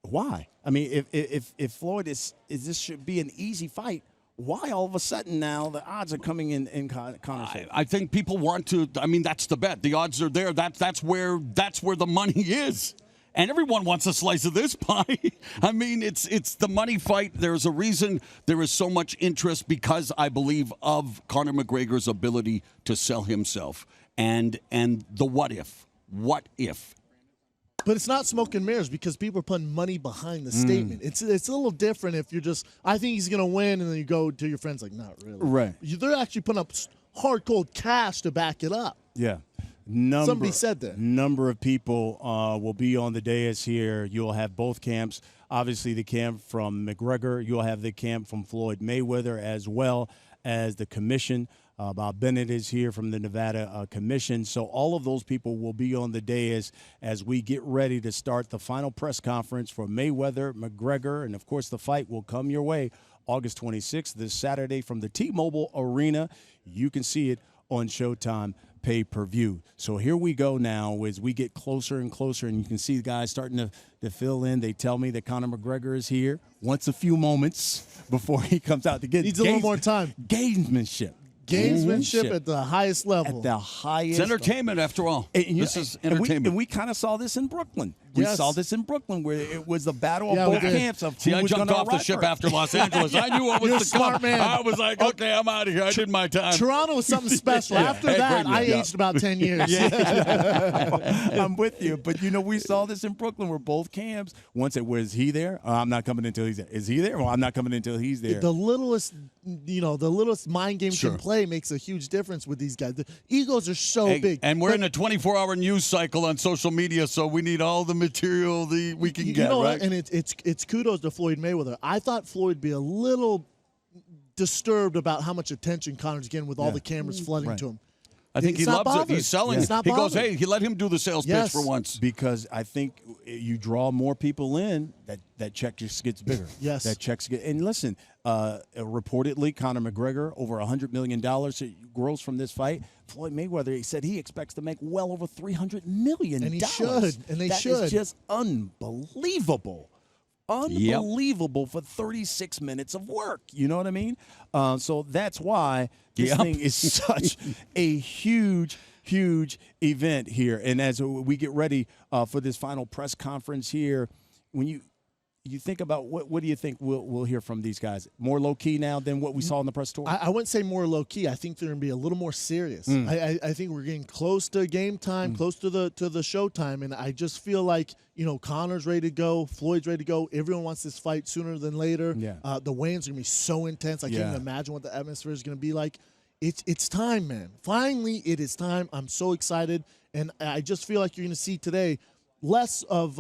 why? I mean, if Floyd is this should be an easy fight, why all of a sudden now the odds are coming in Conor's favor? I think people want to. I mean, that's the bet. The odds are there. That's where the money is, and everyone wants a slice of this pie. I mean, it's the money fight. There's a reason there is so much interest, because I believe of Conor McGregor's ability to sell himself, and the what if. But it's not smoke and mirrors, because people are putting money behind the statement. It's a little different if you're just, I think he's going to win, and then you go to your friends like, not really. Right. They're actually putting up hard, cold cash to back it up. Yeah. Somebody said that. Number of people will be on the dais here. You'll have both camps. Obviously, the camp from McGregor. You'll have the camp from Floyd Mayweather, as well as the commission. Bob Bennett is here from the Nevada Commission. So all of those people will be on the dais as we get ready to start the final press conference for Mayweather, McGregor, and, of course, the fight will come your way August 26th, this Saturday from the T-Mobile Arena. You can see it on Showtime pay-per-view. So here we go now as we get closer and closer, and you can see the guys starting to fill in. They tell me that Conor McGregor is here. Wants a few moments before he comes out to get Needs a little more time. Gamesmanship. Gamesmanship at the highest level. At the highest. It's entertainment, after all. This is entertainment. And we kind of saw this in Brooklyn. We saw this in Brooklyn, where it was the battle of both camps. Of See, I jumped off the ship after Los Angeles. I knew what was to come. Man. I was like, okay, I'm out of here. I did my time. Toronto was something special. After that, I aged about 10 years. I'm with you. But, we saw this in Brooklyn, where both camps, once it was, he there? I'm not coming until he's there. Is he there? Well, I'm not coming until he's there. The littlest mind game can play makes a huge difference with these guys. The egos are so big. And we're in a 24-hour news cycle on social media, so we need all the material we can get, right? And it's kudos to Floyd Mayweather. I thought Floyd would be a little disturbed about how much attention Conor's getting with all the cameras flooding to him. I think he loves it. He's selling. Yeah. He goes, hey, he let him do the sales pitch for once. Because I think you draw more people in, that check just gets bigger. Yes. That checks get. And listen, reportedly, Conor McGregor, over $100 million gross from this fight. Floyd Mayweather, he said he expects to make well over $300 million. And he should. And they should. That is just unbelievable. Unbelievable for 36 minutes of work. You know what I mean? So that's why this thing is such a huge event here. And as we get ready for this final press conference here, when you think about what do you think we'll hear from these guys? More low-key now than what we saw in the press tour? I wouldn't say more low-key. I think they're going to be a little more serious. I think we're getting close to game time, close to the show time, and I just feel like, Conor's ready to go, Floyd's ready to go. Everyone wants this fight sooner than later. Yeah. The weigh-in's going to be so intense. I can't even imagine what the atmosphere is going to be like. It's time, man. Finally, it is time. I'm so excited, and I just feel like you're going to see today less of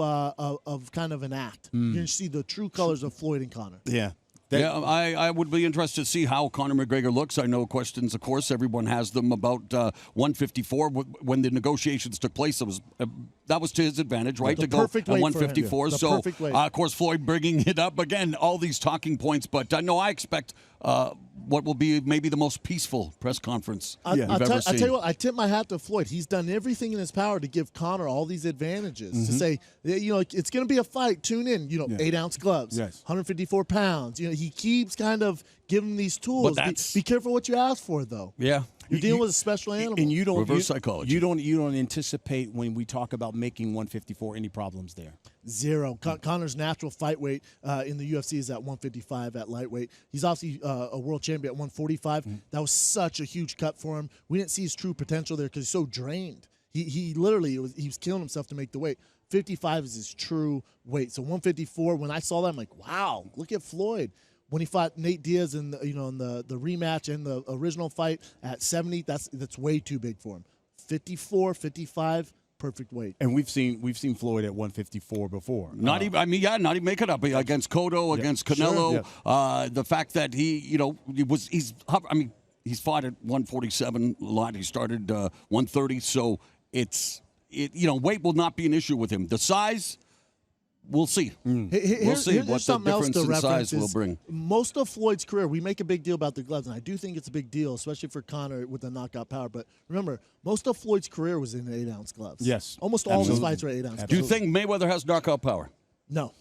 kind of an act. You're going to see the true colors of Floyd and Conor. Yeah. I would be interested to see how Conor McGregor looks. I know questions, of course, everyone has them about 154. When the negotiations took place, that was to his advantage, right, The to go perfect at weight 154. for him. The So, perfect weight. of course, Floyd bringing it up again. All these talking points, but no, I expect what will be maybe the most peaceful press conference we've ever seen. I'll tell you what, I tip my hat to Floyd. He's done everything in his power to give Conor all these advantages. To say, it's going to be a fight. Tune in. 8-ounce gloves, 154 pounds. He keeps kind of giving these tools. Be careful what you ask for, though. Yeah. You're dealing with a special animal. And you don't reverse psychology. You don't anticipate when we talk about making 154 any problems there. Zero. Conor's natural fight weight in the UFC is at 155 at lightweight. He's obviously a world champion at 145. That was such a huge cut for him. We didn't see his true potential there because he's so drained. He literally he was killing himself to make the weight. 55 is his true weight. So 154. When I saw that, I'm like, wow, look at Floyd. When he fought Nate Diaz in the rematch and the original fight at 70, that's way too big for him. 54, 55, perfect weight. And we've seen Floyd at 154 before. Not even make it up against Cotto, against Canelo. Sure, the fact that he's fought at 147 a lot. He started 130, so weight will not be an issue with him. The size. We'll see. We'll see what the difference in size will bring. Most of Floyd's career, we make a big deal about the gloves, and I do think it's a big deal, especially for Conor with the knockout power. But remember, most of Floyd's career was in 8-ounce gloves. Yes. Almost all of his fights were 8-ounce gloves. Do you think Mayweather has knockout power? No.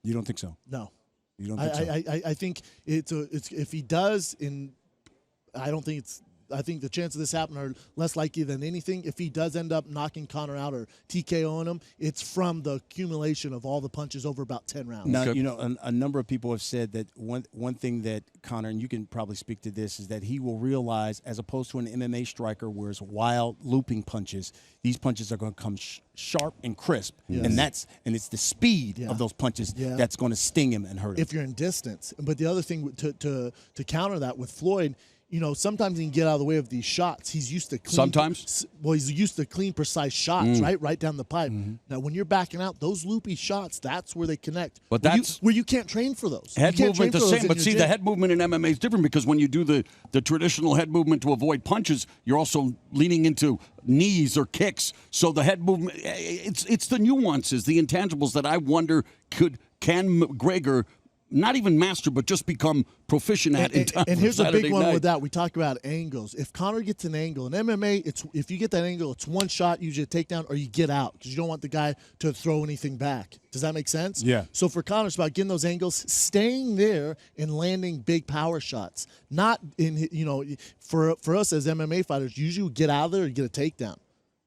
You don't think so? No. You don't think so? I think it's if he does, I think the chances of this happening are less likely than anything. If he does end up knocking Conor out or TKOing him, it's from the accumulation of all the punches over about 10 rounds. Now, a number of people have said that one thing that Conor, and you can probably speak to this, is that he will realize, as opposed to an MMA striker where it's wild looping punches, these punches are going to come sharp and crisp, and it's the speed of those punches that's going to sting him and hurt him. If you're in distance. But the other thing to counter that with Floyd, sometimes he can get out of the way of these shots. He's used to clean. Sometimes? Well, he's used to clean, precise shots, right down the pipe. Now, when you're backing out, those loopy shots, that's where they connect. But that's where you can't train for those. Head movement the same, but see, the head movement in MMA is different because when you do the traditional head movement to avoid punches, you're also leaning into knees or kicks. So the head movement, it's the nuances, the intangibles that I wonder can McGregor not even master, but just become proficient at in time. And here's a big one night. with that. We talk about angles. If Conor gets an angle in MMA, if you get that angle, it's one shot, usually a takedown, or you get out because you don't want the guy to throw anything back. Does that make sense? Yeah. So for Conor, it's about getting those angles, staying there, and landing big power shots. Not in for us as MMA fighters, usually we get out of there and get a takedown.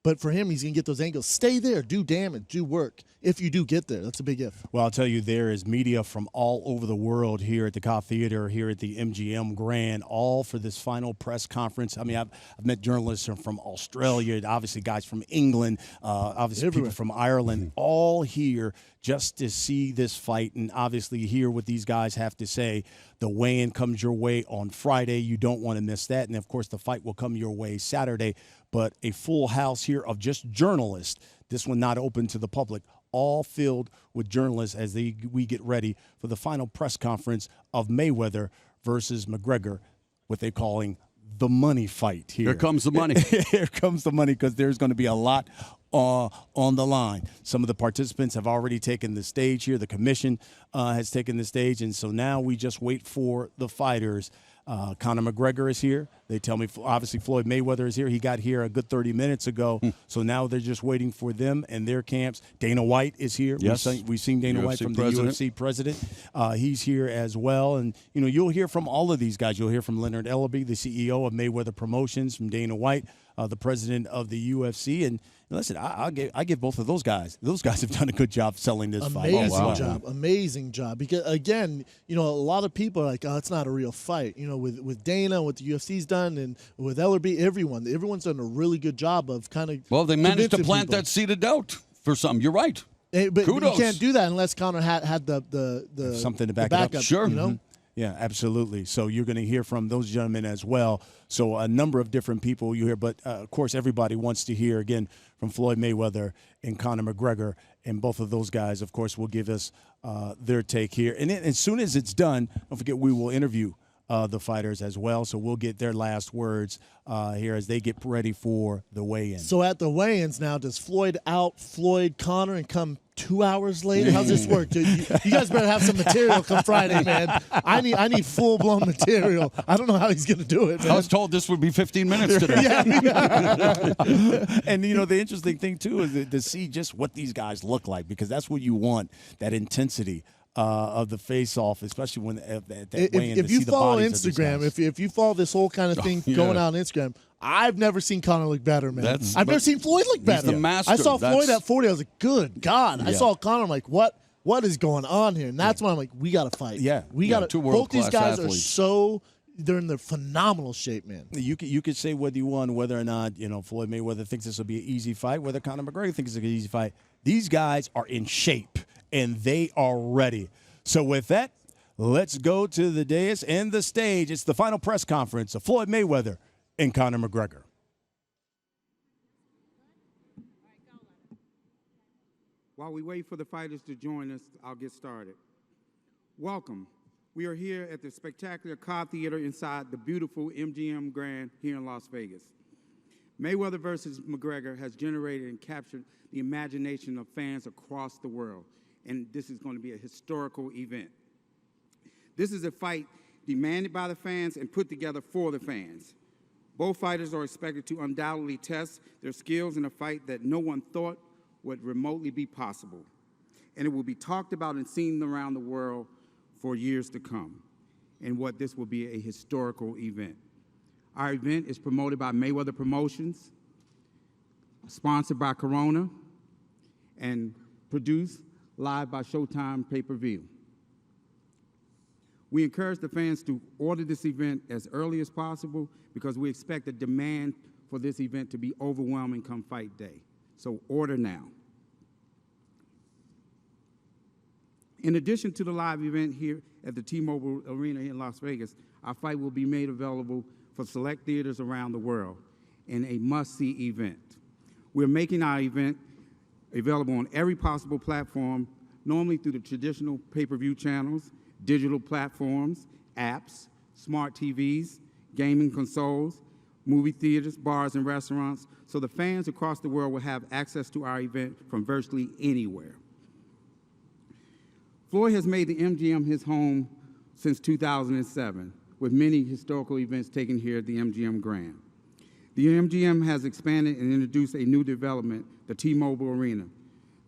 But for him, he's going to get those angles. Stay there, do damage, do work. If you do get there, that's a big if. Well, I'll tell you, there is media from all over the world here at the Cobb Theater, here at the MGM Grand, all for this final press conference. I mean, I've met journalists from Australia, obviously guys from England, obviously people from Ireland, all here just to see this fight and obviously hear what these guys have to say. The weigh-in comes your way on Friday. You don't want to miss that. And, of course, the fight will come your way Saturday. But a full house here of just journalists, this one not open to the public, all filled with journalists as we get ready for the final press conference of Mayweather versus McGregor, what they're calling the money fight here. Here comes the money. Here comes the money because there's going to be a lot on the line. Some of the participants have already taken the stage here. The commission has taken the stage, and so now we just wait for the fighters. Conor McGregor is here. They tell me, obviously, Floyd Mayweather is here. He got here a good 30 minutes ago. So now they're just waiting for them and their camps. Dana White is here. Yes. We've seen Dana White from president. the UFC president. He's here as well. And, you'll hear from all of these guys. You'll hear from Leonard Ellerbe, the CEO of Mayweather Promotions, from Dana White, the president of the UFC. And listen, I give both of those guys. Those guys have done a good job selling this fight. Amazing job. Because again, a lot of people are like, "Oh, it's not a real fight." With Dana, what the UFC's done, and with Ellerbe, everyone's done a really good job of kind of. Well, they managed to plant that seed of doubt for some. You're right. But Kudos. you can't do that unless Conor had the something to back it up. Sure. Yeah, absolutely. So you're going to hear from those gentlemen as well. So a number of different people you hear, but of course everybody wants to hear again from Floyd Mayweather and Conor McGregor, and both of those guys, of course, will give us their take here. And then, as soon as it's done, don't forget we will interview the fighters as well. So we'll get their last words here as they get ready for the weigh-in. So at the weigh-ins now, does Floyd out Floyd Conor and come 2 hours later? How's this work? Dude? You guys better have some material come Friday, man. I need full-blown material. I don't know how he's going to do it, man. I was told this would be 15 minutes today. And, you know, the interesting thing, too, is to see just what these guys look like, because that's what you want, that intensity of the face-off, especially when that weigh-in. If you follow Instagram, if you follow this whole kind of thing going on Instagram, I've never seen Conor look better, man. I've never seen Floyd look better. He's the master. I saw Floyd at 40. I was like, good God. I saw Conor. I'm like, what is going on here? And that's when I'm like, we got to fight. Yeah. We got to. Two Both these guys athletes. they're in their phenomenal shape, man. You could say whether you won, whether or not, you know, Floyd Mayweather thinks this will be an easy fight, whether Conor McGregor thinks it's an easy fight. These guys are in shape, and they are ready. So with that, let's go to the dais and the stage. It's the final press conference of Floyd Mayweather and Conor McGregor. While we wait for the fighters to join us, I'll get started. Welcome. We are here at the spectacular Car Theater inside the beautiful MGM Grand here in Las Vegas. Mayweather versus McGregor has generated and captured the imagination of fans across the world, and this is going to be a historical event. This is a fight demanded by the fans and put together for the fans. Both fighters are expected to undoubtedly test their skills in a fight that no one thought would remotely be possible, and it will be talked about and seen around the world for years to come, and what this will be a historical event. Our event is promoted by Mayweather Promotions, sponsored by Corona, and produced live by Showtime Pay-Per-View. We encourage the fans to order this event as early as possible because we expect the demand for this event to be overwhelming come fight day. So order now. In addition to the live event here at the T-Mobile Arena in Las Vegas, our fight will be made available for select theaters around the world in a must-see event. We're making our event available on every possible platform, normally through the traditional pay-per-view channels, digital platforms, apps, smart TVs, gaming consoles, movie theaters, bars, and restaurants, so the fans across the world will have access to our event from virtually anywhere. Floyd has made the MGM his home since 2007, with many historical events taken here at the MGM Grand. The MGM has expanded and introduced a new development, the T-Mobile Arena,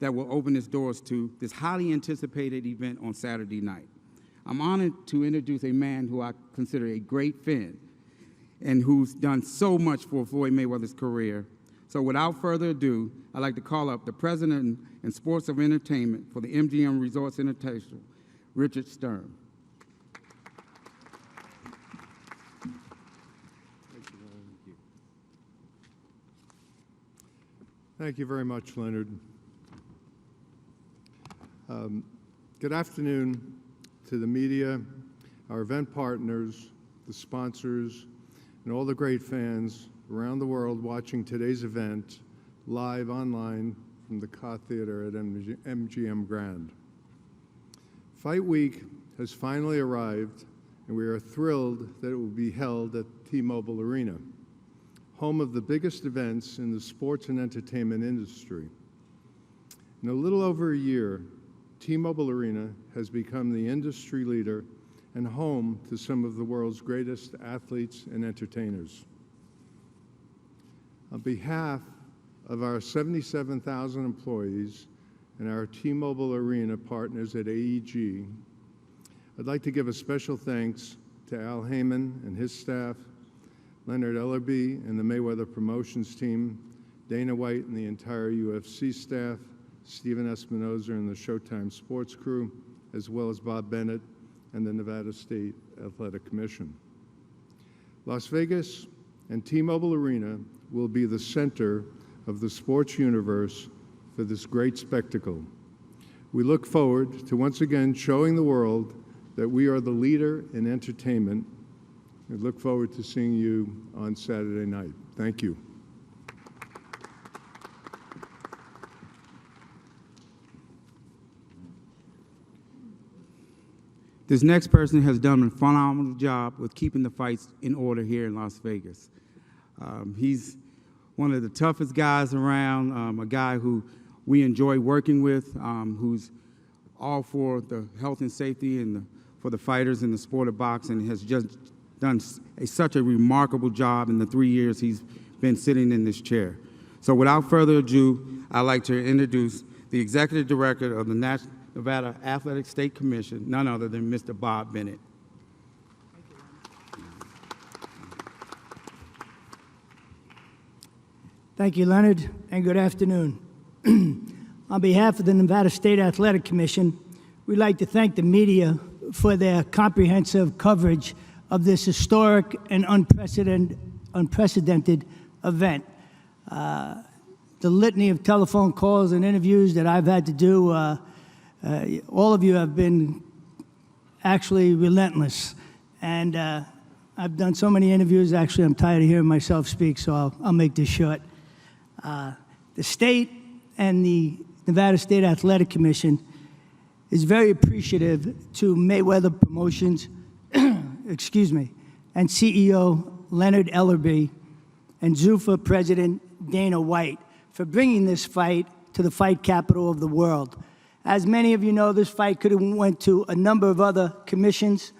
that will open its doors to this highly anticipated event on Saturday night. I'm honored to introduce a man who I consider a great fan and who's done so much for Floyd Mayweather's career. So without further ado, I'd like to call up the President and Sports of Entertainment for the MGM Resorts Invitational, Richard Stern. Thank you very much, Leonard. Good afternoon to the media, our event partners, the sponsors, and all the great fans around the world watching today's event live online from the Car Theater at MGM Grand. Fight Week has finally arrived, and we are thrilled that it will be held at T-Mobile Arena, home of the biggest events in the sports and entertainment industry. In a little over a year, T-Mobile Arena has become the industry leader and home to some of the world's greatest athletes and entertainers. On behalf of our 77,000 employees and our T-Mobile Arena partners at AEG, I'd like to give a special thanks to Al Heyman and his staff, Leonard Ellerby and the Mayweather Promotions team, Dana White and the entire UFC staff, Stephan Espinosa and the Showtime Sports crew, as well as Bob Bennett and the Nevada State Athletic Commission. Las Vegas and T-Mobile Arena will be the center of the sports universe for this great spectacle. We look forward to once again showing the world that we are the leader in entertainment. We look forward to seeing you on Saturday night. Thank you. This next person has done a phenomenal job with keeping the fights in order here in Las Vegas. He's one of the toughest guys around, a guy who we enjoy working with, who's all for the health and safety and for the fighters in the sport of boxing, has just done such a remarkable job in the 3 years he's been sitting in this chair. So without further ado, I'd like to introduce the Executive Director of the Nevada Athletic State Commission, none other than Mr. Bob Bennett. Thank you, Leonard, and good afternoon. On behalf of the Nevada State Athletic Commission, we'd like to thank the media for their comprehensive coverage of this historic and unprecedented event. The litany of telephone calls and interviews that I've had to do, all of you have been actually relentless. And I've done so many interviews, actually I'm tired of hearing myself speak, so I'll make this short. The state and the Nevada State Athletic Commission is very appreciative to Mayweather Promotions, excuse me, and CEO Leonard Ellerby and Zuffa President Dana White for bringing this fight to the fight capital of the world. As many of you know, this fight could have went to a number of other commissions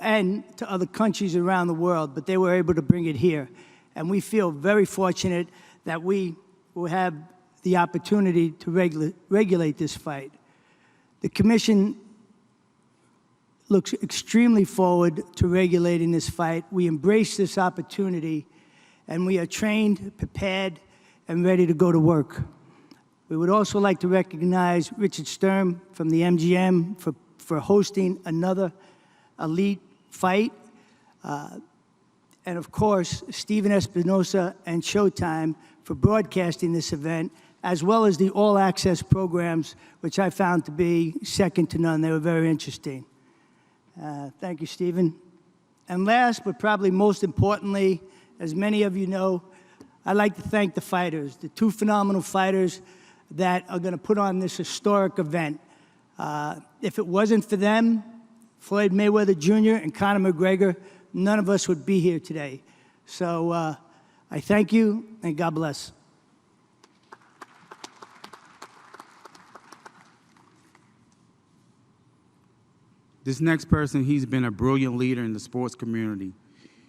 and to other countries around the world, but they were able to bring it here. And we feel very fortunate that we will have the opportunity to regulate this fight. The commission looks extremely forward to regulating this fight. We embrace this opportunity, and we are trained, prepared, and ready to go to work. We would also like to recognize Richard Sturm from the MGM for hosting another elite fight. And of course, Stephan Espinosa and Showtime for broadcasting this event, as well as the all-access programs, which I found to be second to none. They were very interesting. Thank you, Stephen. And last, but probably most importantly, as many of you know, I'd like to thank the fighters, the two phenomenal fighters that are going to put on this historic event. If it wasn't for them, Floyd Mayweather Jr. and Conor McGregor, none of us would be here today. So I thank you, and God bless. This next person, he's been a brilliant leader in the sports community.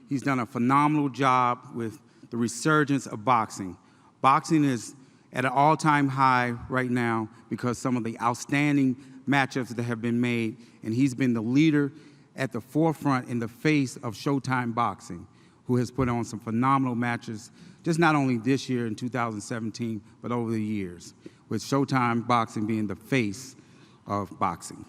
He's done a phenomenal job with the resurgence of boxing. Boxing is at an all-time high right now because some of the outstanding matchups that have been made, and he's been the leader at the forefront in the face of Showtime Boxing, who has put on some phenomenal matches, just not only this year in 2017, but over the years, with Showtime Boxing being the face of boxing.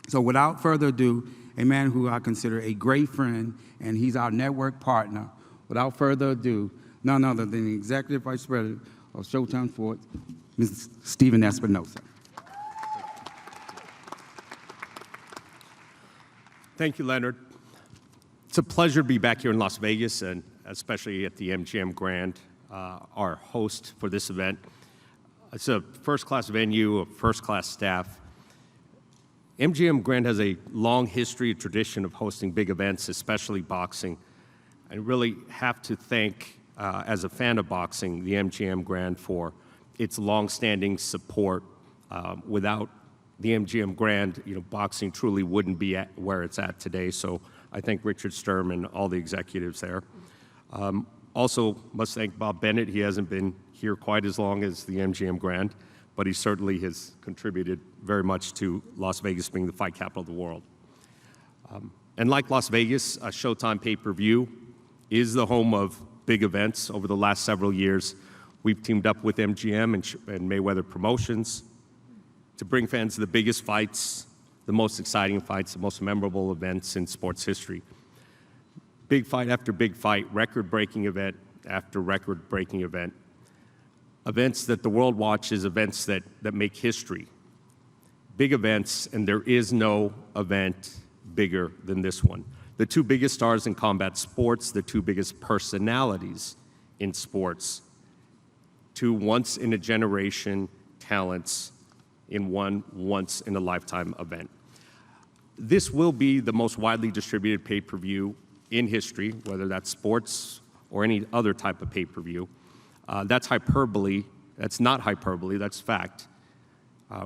So without further ado, a man who I consider a great friend, and he's our network partner, without further ado, none other than the Executive Vice President of Showtime Sports, Mr. Stephan Espinosa. Thank you, Leonard. It's a pleasure to be back here in Las Vegas, and especially at the MGM Grand, our host for this event. It's a first-class venue, a first-class staff. MGM Grand has a long history, a tradition of hosting big events, especially boxing. I really have to thank, as a fan of boxing, the MGM Grand for its long-standing support. Without the MGM Grand, boxing truly wouldn't be at where it's at today. So I thank Richard Sturm and all the executives there. Also, must thank Bob Bennett. He hasn't been here quite as long as the MGM Grand, but he certainly has contributed very much to Las Vegas being the fight capital of the world. And like Las Vegas, Showtime pay-per-view is the home of big events. Over the last several years, we've teamed up with MGM and Mayweather Promotions to bring fans the biggest fights, the most exciting fights, the most memorable events in sports history. Big fight after big fight, record-breaking event after record-breaking event. Events that the world watches, events that make history. Big events, and there is no event bigger than this one. The two biggest stars in combat sports, the two biggest personalities in sports, two once-in-a-generation talents in one once-in-a-lifetime event. This will be the most widely distributed pay-per-view in history, whether that's sports or any other type of pay-per-view. That's hyperbole. That's not hyperbole. That's fact.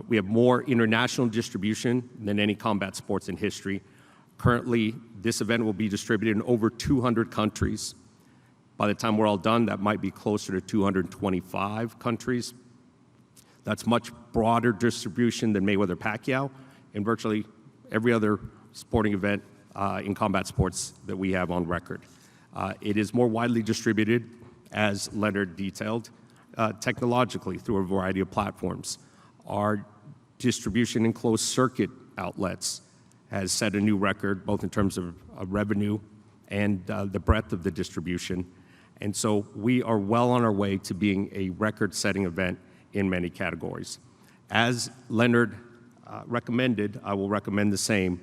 We have more international distribution than any combat sports in history. Currently, this event will be distributed in over 200 countries. By the time we're all done, that might be closer to 225 countries. That's much broader distribution than Mayweather-Pacquiao and virtually every other sporting event in combat sports that we have on record. It is more widely distributed, as Leonard detailed, technologically through a variety of platforms. Our distribution in closed circuit outlets has set a new record, both in terms of revenue and the breadth of the distribution. And so we are well on our way to being a record-setting event in many categories. As Leonard recommended, I will recommend the same.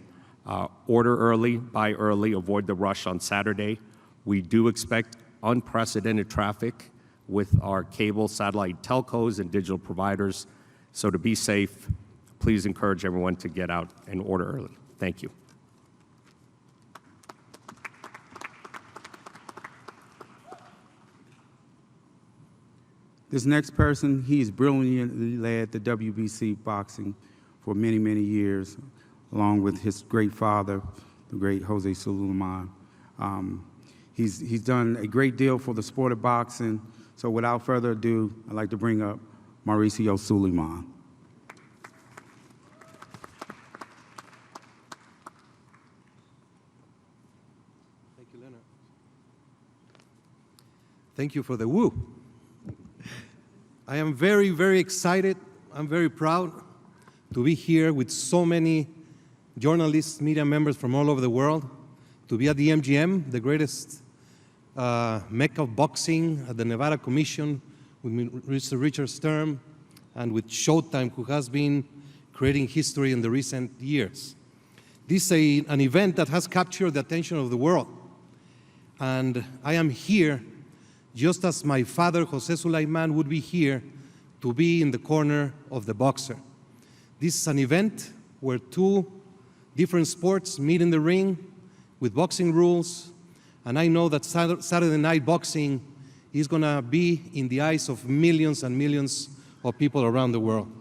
Order early, buy early, avoid the rush on Saturday. We do expect unprecedented traffic with our cable, satellite telcos, and digital providers. So to be safe, please encourage everyone to get out and order early. Thank you. This next person, he's brilliantly led the WBC boxing for many, many years, along with his great father, the great Jose Suleiman. He's done a great deal for the sport of boxing. So without further ado, I'd like to bring up Mauricio Suleiman. Thank you, Leonard. Thank you for the woo. I am very, very excited. I'm very proud to be here with so many journalists, media members from all over the world, to be at the MGM, the greatest mecca of boxing, at the Nevada Commission, with Mr. Richard Sturm, and with Showtime, who has been creating history in the recent years. This is an event that has captured the attention of the world. And I am here just as my father, Jose Suleiman, would be here to be in the corner of the boxer. This is an event where two different sports meet in the ring with boxing rules, and I know that Saturday night boxing is going to be in the eyes of millions and millions of people around the world.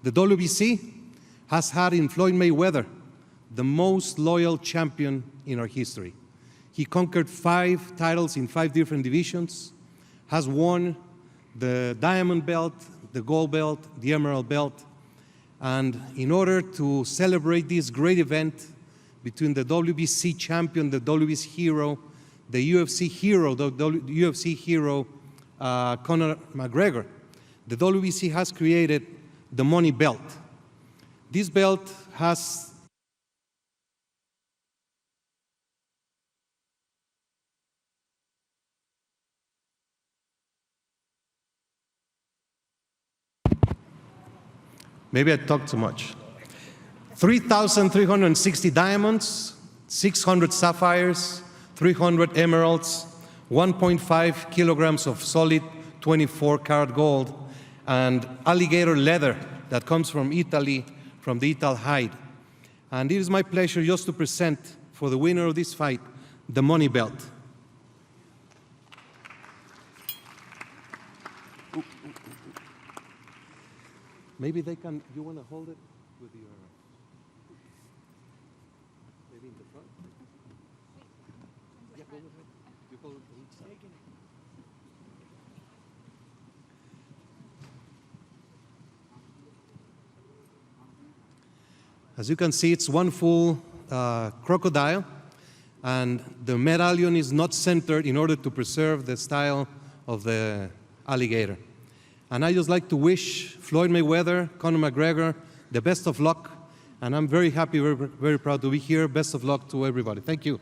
The WBC has had in Floyd Mayweather the most loyal champion in our history. He conquered 5 titles in 5 different divisions, has won the diamond belt, the gold belt, the emerald belt. And in order to celebrate this great event between the WBC champion, the WBC hero, the UFC hero, Conor McGregor, the WBC has created the money belt. This belt has maybe I talk too much. 3,360 diamonds, 600 sapphires, 300 emeralds, 1.5 kilograms of solid 24-karat gold, and alligator leather that comes from Italy, from the Ital hide. And it is my pleasure just to present for the winner of this fight the money belt. Maybe they can, you want to hold it with your, maybe in the front? Yeah, go ahead. You hold it on each side. As you can see, it's one full crocodile, and the medallion is not centered in order to preserve the style of the alligator. And I just like to wish Floyd Mayweather, Conor McGregor, the best of luck. And I'm very happy, very, very proud to be here. Best of luck to everybody. Thank you.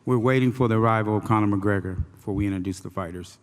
We're waiting for the arrival of Conor McGregor before we introduce the fighters.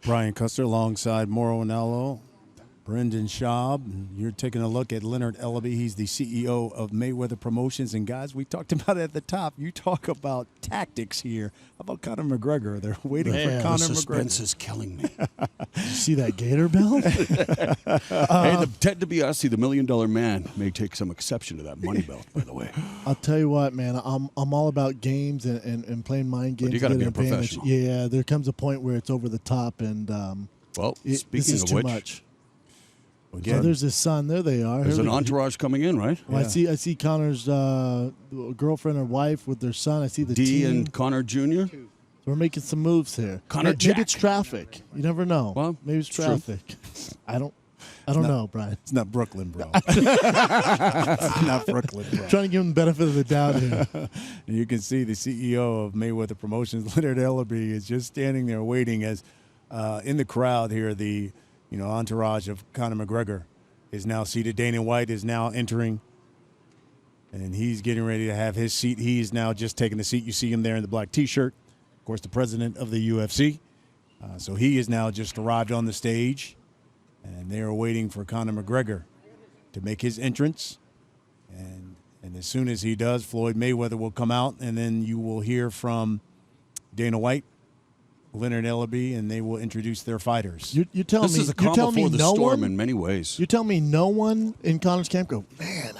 Brian Custer alongside Mauro Ranallo, Brendan Schaub. You're taking a look at Leonard Ellaby. He's the CEO of Mayweather Promotions. And, guys, we talked about it at the top. You talk about tactics here. How about Conor McGregor? They're waiting for Conor the suspense McGregor. is killing me. You see that gator belt? Hey, the Ted DiBiase, the $1 Million Man, may take some exception to that money belt, by the way. I'll tell you what, man. I'm all about games and playing mind games. But you got to be a getting advantage. professional. Yeah, there comes a point where it's over the top, and Well, this speaking is of too which, much. Again, So there's his son. There they are. there's Here an they- entourage coming in, right? Well, Yeah. I see Connor's girlfriend or wife with their son. I see the D team. and Connor Jr. So we're making some moves here. Connor Maybe it's Jack. traffic. You never know. Well, maybe it's it's true. traffic. I don't know, Brian. it's not Brooklyn, bro. It's not Brooklyn, bro. Trying to give him the benefit of the doubt here. And you can see the CEO of Mayweather Promotions, Leonard Ellaby, is just standing there waiting as in the crowd here, the entourage of Conor McGregor is now seated. Dana White is now entering, and he's getting ready to have his seat. He's now just taking the seat. You see him there in the black T-shirt. Of course, the president of the UFC. So he is now just arrived on the stage, and they are waiting for Conor McGregor to make his entrance. And as soon as he does, Floyd Mayweather will come out, and then you will hear from Dana White, Leonard Ellaby, and they will introduce their fighters. You're telling This me is a you're calm telling me before the no storm one. in many ways. You tell me no one in Connor's camp go, man.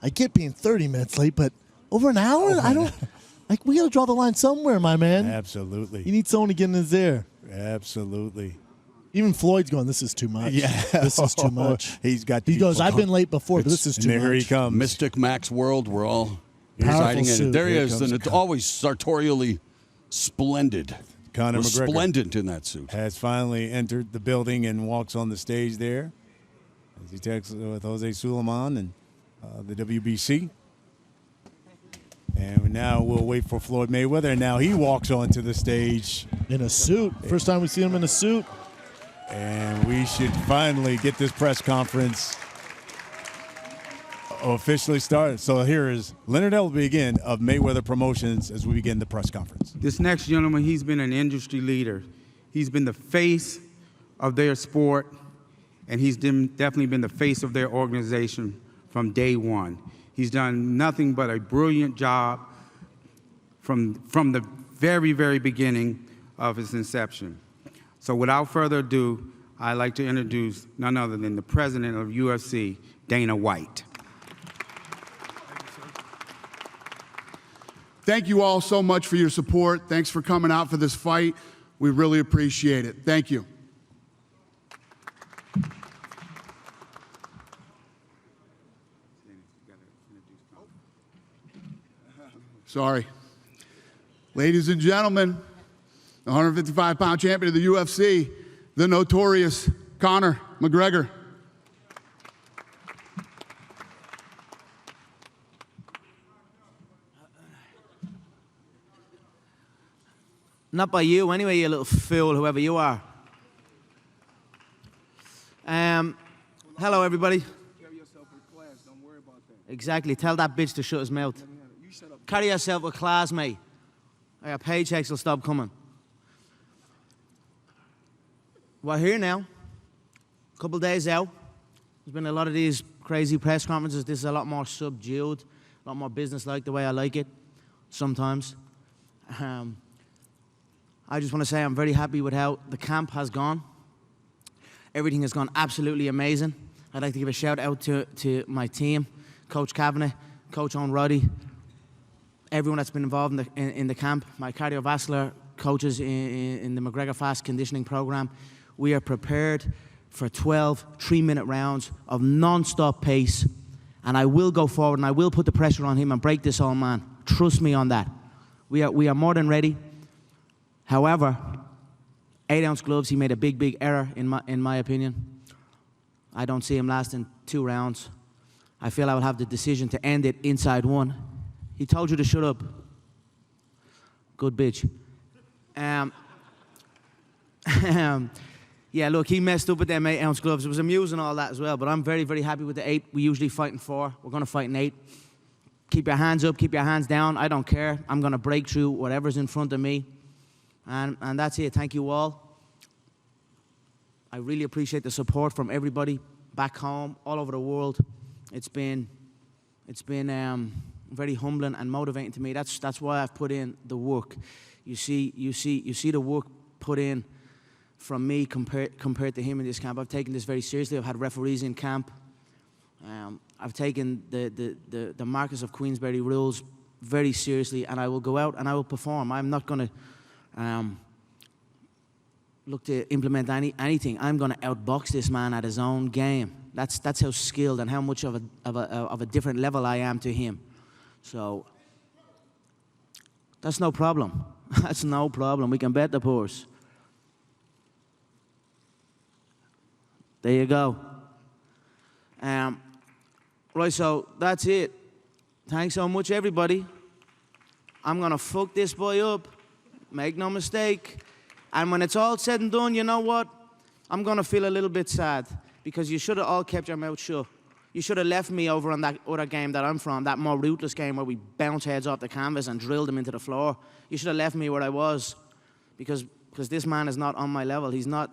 I get being 30 minutes late, but over an hour, I don't. Like we got to draw the line somewhere, my man. Absolutely. You need someone to get in his ear. Absolutely. Even Floyd's going, this is too much. Yeah. This is too much. He goes, I've been late before, but this is too and there much. he comes. Mystic Max world, we're all Powerful residing in suit. it. There he Here is, comes and it's always sartorially splendid. Conor McGregor Resplendent in that suit. has finally entered the building and walks on the stage there as he takes with Jose Suleiman and the WBC. And now we'll wait for Floyd Mayweather, and now he walks onto the stage. In a suit. First time we see him in a suit. And we should finally get this press conference Officially started. So here is Leonard Elby again of Mayweather Promotions as we begin the press conference. This next gentleman, he's been an industry leader. He's been the face of their sport, and he's definitely been the face of their organization from day one. He's done nothing but a brilliant job from the very, very beginning of his inception. So without further ado, I'd like to introduce none other than the president of UFC, Dana White. Thank you all so much for your support. Thanks for coming out for this fight. We really appreciate it. Thank you. Sorry. Ladies and gentlemen, the 155-pound champion of the UFC, the notorious Conor McGregor. Not by you, anyway, you little fool, whoever you are. Hello, everybody. Carry yourself with class. Don't worry about that. Exactly. Tell that bitch to shut his mouth. You shut up. Carry yourself with class, mate. Our paychecks will stop coming. We're here now. A couple days out. There's been a lot of these crazy press conferences. This is a lot more subdued, a lot more business-like, the way I like it, sometimes. I just want to say I'm very happy with how the camp has gone. Everything has gone absolutely amazing. I'd like to give a shout out to my team, Coach Kavanagh, Coach Owen Roddy, everyone that's been involved in the camp, my cardiovascular coaches in the McGregor Fast Conditioning Program. We are prepared for 12 3-minute rounds of non-stop pace, and I will go forward and I will put the pressure on him and break this old man. Trust me on that. We are more than ready. However, 8-ounce gloves, he made a big, big error in my opinion. I don't see him lasting 2 rounds. I feel I will have the decision to end it inside 1. He told you to shut up. Good bitch. Yeah, look, he messed up with them 8-ounce gloves. It was amusing all that as well, but I'm very, very happy with the 8. We usually fight in 4. We're going to fight in 8. Keep your hands up, keep your hands down. I don't care. I'm going to break through whatever's in front of me. And that's it. Thank you all. I really appreciate the support from everybody back home, all over the world. It's been very humbling and motivating to me. That's why I've put in the work. You see the work put in from me compared to him in this camp. I've taken this very seriously. I've had referees in camp. I've taken the Marquess of Queensberry rules very seriously, and I will go out and I will perform. I'm not going to look to implement anything. I'm going to outbox this man at his own game. That's how skilled and how much of a different level I am to him. So that's no problem. That's no problem. We can bet the purse. There you go. Right, so that's it. Thanks so much, everybody. I'm going to fuck this boy up. Make no mistake. And when it's all said and done, you know what? I'm going to feel a little bit sad because you should have all kept your mouth shut. You should have left me over on that other game that I'm from, that more ruthless game where we bounce heads off the canvas and drill them into the floor. You should have left me where I was because this man is not on my level. He's not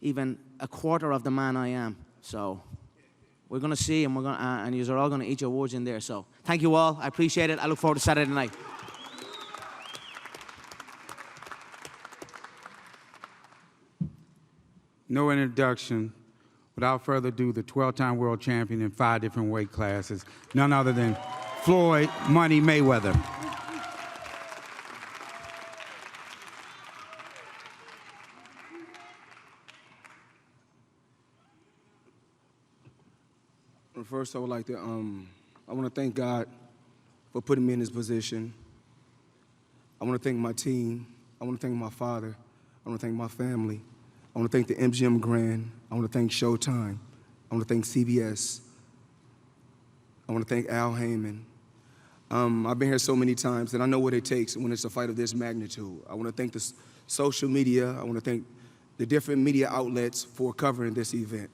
even a quarter of the man I am. So we're going to see, and and you're all going to eat your words in there. So thank you all. I appreciate it. I look forward to Saturday night. No introduction. Without further ado, the 12-time world champion in 5 different weight classes, none other than Floyd Money Mayweather. First, I would like to, I want to thank God for putting me in this position. I want to thank my team. I want to thank my father. I want to thank my family. I want to thank the MGM Grand. I want to thank Showtime. I want to thank CBS. I want to thank Al Heyman. I've been here so many times, and I know what it takes when it's a fight of this magnitude. I want to thank the social media. I want to thank the different media outlets for covering this event.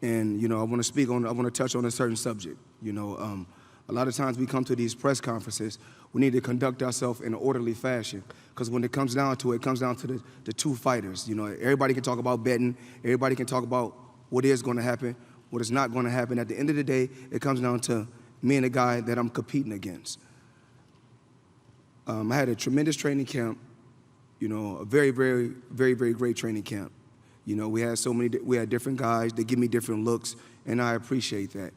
And, you know, I want to touch on a certain subject. You know, a lot of times we come to these press conferences, we need to conduct ourselves in an orderly fashion, because when it comes down to it, it comes down to the two fighters. You know, everybody can talk about betting, everybody can talk about what is going to happen, what is not going to happen. At the end of the day, it comes down to me and the guy that I'm competing against. I had a tremendous training camp, you know, a very, very, very, very great training camp. You know, we had different guys, they give me different looks, and I appreciate that.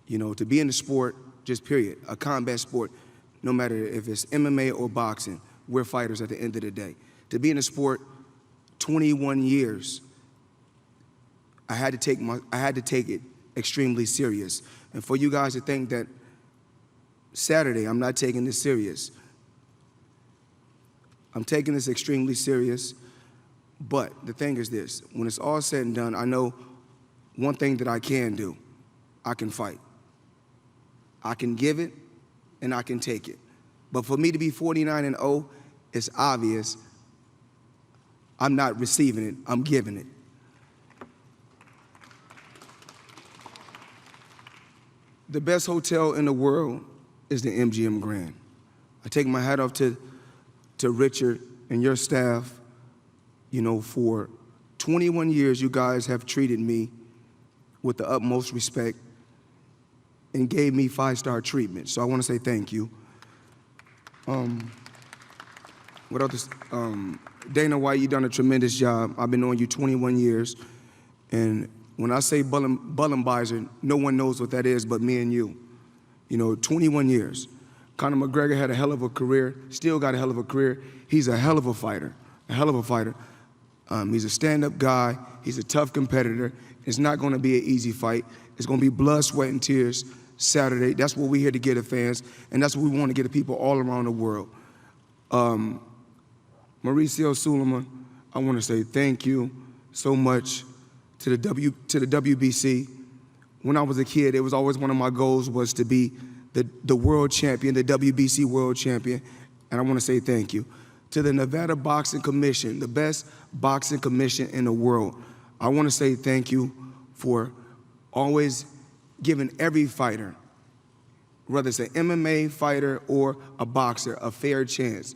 You know, to be in the sport, just period, a combat sport, no matter if it's MMA or boxing, we're fighters at the end of the day. To be in the sport 21 years, I had to take it extremely serious. And for you guys to think that Saturday I'm not taking this serious, I'm taking this extremely serious. But the thing is this, when it's all said and done, I know one thing that I can do. I can fight. I can give it, and I can take it. But for me to be 49-0, it's obvious I'm not receiving it, I'm giving it. The best hotel in the world is the MGM Grand. I take my hat off to Richard and your staff. You know, for 21 years, you guys have treated me with the utmost respect and gave me 5-star treatment. So I want to say thank you. What else? Dana White, you've done a tremendous job. I've been knowing you 21 years. And when I say Bullenbeiser, no one knows what that is but me and you. You know, 21 years. Conor McGregor had a hell of a career, still got a hell of a career. He's a hell of a fighter, a hell of a fighter. He's a stand-up guy. He's a tough competitor. It's not going to be an easy fight. It's going to be blood, sweat, and tears Saturday. That's what we're here to get the fans, and that's what we want to get the people all around the world. Mauricio Suleiman, I want to say thank you so much to the WBC. When I was a kid, it was always one of my goals was to be the world champion, the WBC world champion, and I want to say thank you. To the Nevada Boxing Commission, the best boxing commission in the world, I want to say thank you for always giving every fighter, whether it's an MMA fighter or a boxer, a fair chance.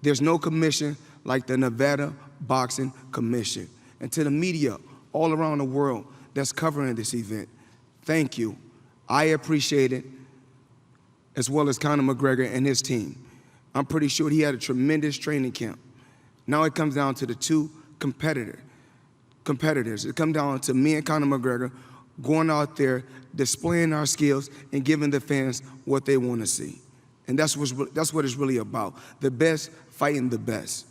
There's no commission like the Nevada Boxing Commission. And to the media all around the world that's covering this event, thank you. I appreciate it, as well as Conor McGregor and his team. I'm pretty sure he had a tremendous training camp. Now it comes down to the two competitors. It comes down to me and Conor McGregor going out there, displaying our skills, and giving the fans what they want to see. And that's what it's really about. The best fighting the best.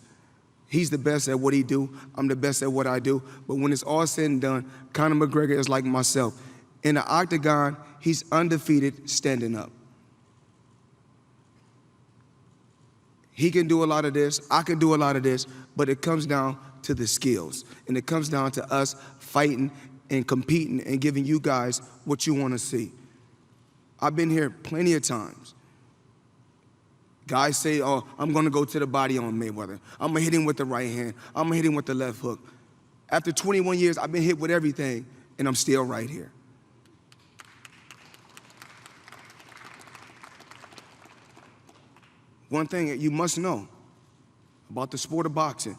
He's the best at what he do. I'm the best at what I do. But when it's all said and done, Conor McGregor is like myself. In the octagon, he's undefeated standing up. He can do a lot of this, I can do a lot of this, but it comes down to the skills. And it comes down to us fighting and competing and giving you guys what you want to see. I've been here plenty of times. Guys say, oh, I'm going to go to the body on Mayweather. I'm going to hit him with the right hand. I'm going to hit him with the left hook. After 21 years, I've been hit with everything, and I'm still right here. One thing that you must know about the sport of boxing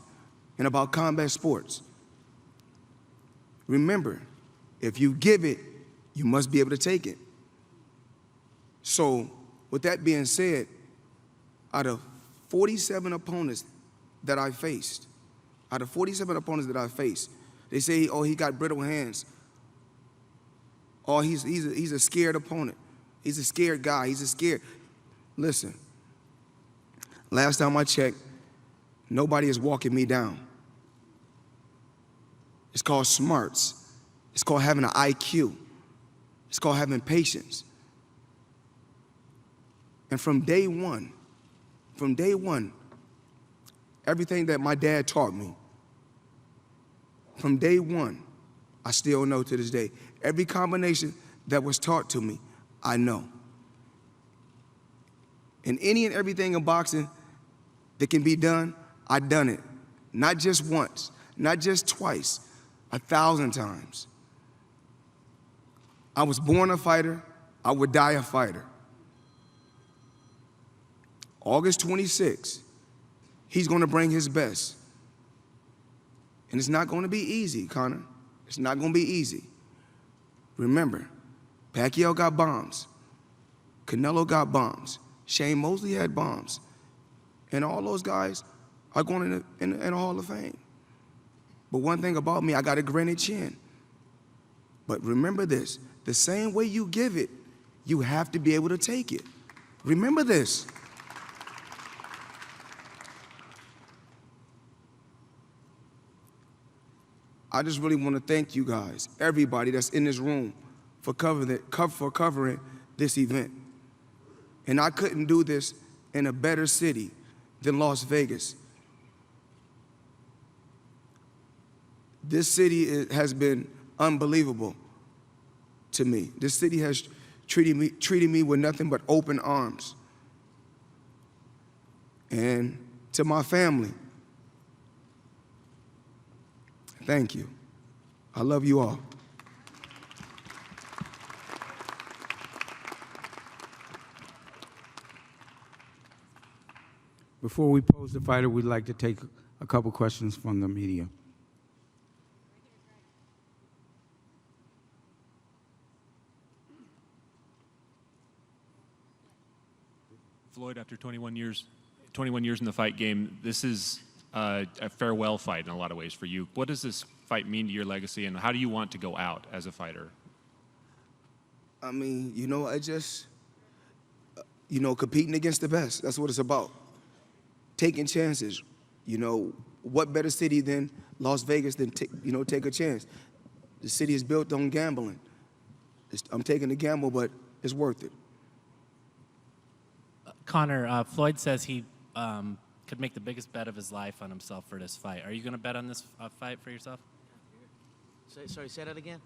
and about combat sports, remember, if you give it, you must be able to take it. So, with that being said, out of 47 opponents that I faced, they say, oh, he got brittle hands. Oh, he's a scared opponent. He's a scared guy. Listen, last time I checked, nobody is walking me down. It's called smarts. It's called having an IQ. It's called having patience. And from day one, everything that my dad taught me, from day one, I still know to this day. Every combination that was taught to me, I know. And any and everything in boxing that can be done, I've done it. Not just once, not just twice, 1,000 times. I was born a fighter. I would die a fighter. August 26th, he's going to bring his best. And it's not going to be easy, Conor. It's not going to be easy. Remember, Pacquiao got bombs. Canelo got bombs. Shane Mosley had bombs. And all those guys are going in the Hall of Fame. But one thing about me, I got a granite chin. But remember this, the same way you give it, you have to be able to take it. Remember this. I just really want to thank you guys, everybody that's in this room, for covering this event. And I couldn't do this in a better city than Las Vegas. This city has been unbelievable to me. This city has treated me with nothing but open arms. And to my family, thank you. I love you all. Before we pose the fighter, we'd like to take a couple questions from the media. Floyd, after 21 years in the fight game, this is a farewell fight in a lot of ways for you. What does this fight mean to your legacy, and how do you want to go out as a fighter? I mean, I just, competing against the best. That's what it's about. Taking chances. What better city than Las Vegas than take a chance? The city is built on gambling. I'm taking a gamble, but it's worth it. Conor, Floyd says he could make the biggest bet of his life on himself for this fight. Are you going to bet on this fight for yourself? Sorry, say that again?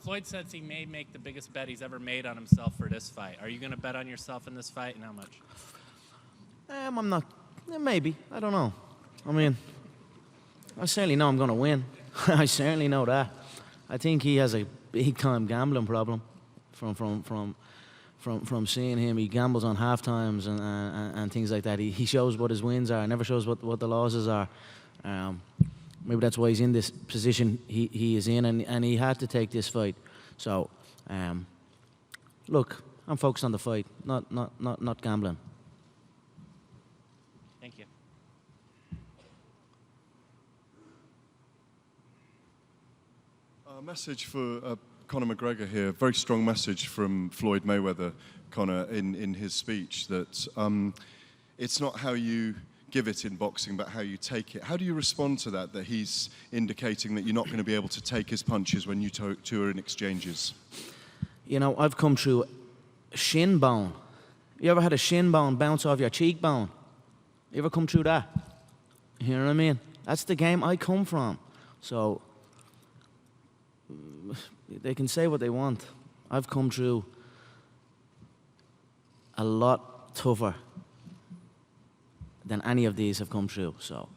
Floyd says he may make the biggest bet he's ever made on himself for this fight. Are you going to bet on yourself in this fight, and how much? I'm not. Maybe. I don't know. I mean, I certainly know I'm going to win. I certainly know that. I think he has a big-time gambling problem from seeing him. He gambles on half times and things like that. He shows what his wins are, never shows what the losses are. Maybe that's why he's in this position he is in, and he had to take this fight. So, look, I'm focused on the fight, not gambling. Thank you. A message for Conor McGregor here. Very strong message from Floyd Mayweather, Conor, in his speech that it's not how you give it in boxing, but how you take it. How do you respond to that he's indicating that you're not going to be able to take his punches when you two are in exchanges? I've come through shin bone. You ever had a shin bone bounce off your cheekbone? You ever come through that? You know what I mean? That's the game I come from. So they can say what they want. I've come through a lot tougher than any of these have come through. So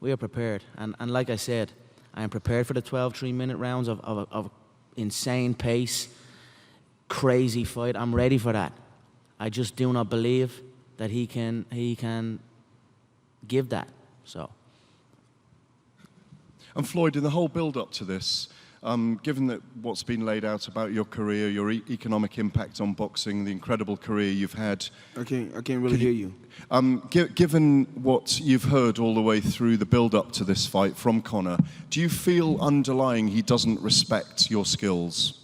we are prepared. And like I said, I am prepared for the 12 3-minute rounds of insane pace, crazy fight. I'm ready for that. I just do not believe that he can give that. So. And Floyd, in the whole build-up to this, given that what's been laid out about your career, your economic impact on boxing, the incredible career you've had. I can't really hear you. Given what you've heard all the way through the build-up to this fight from Conor, do you feel underlying he doesn't respect your skills?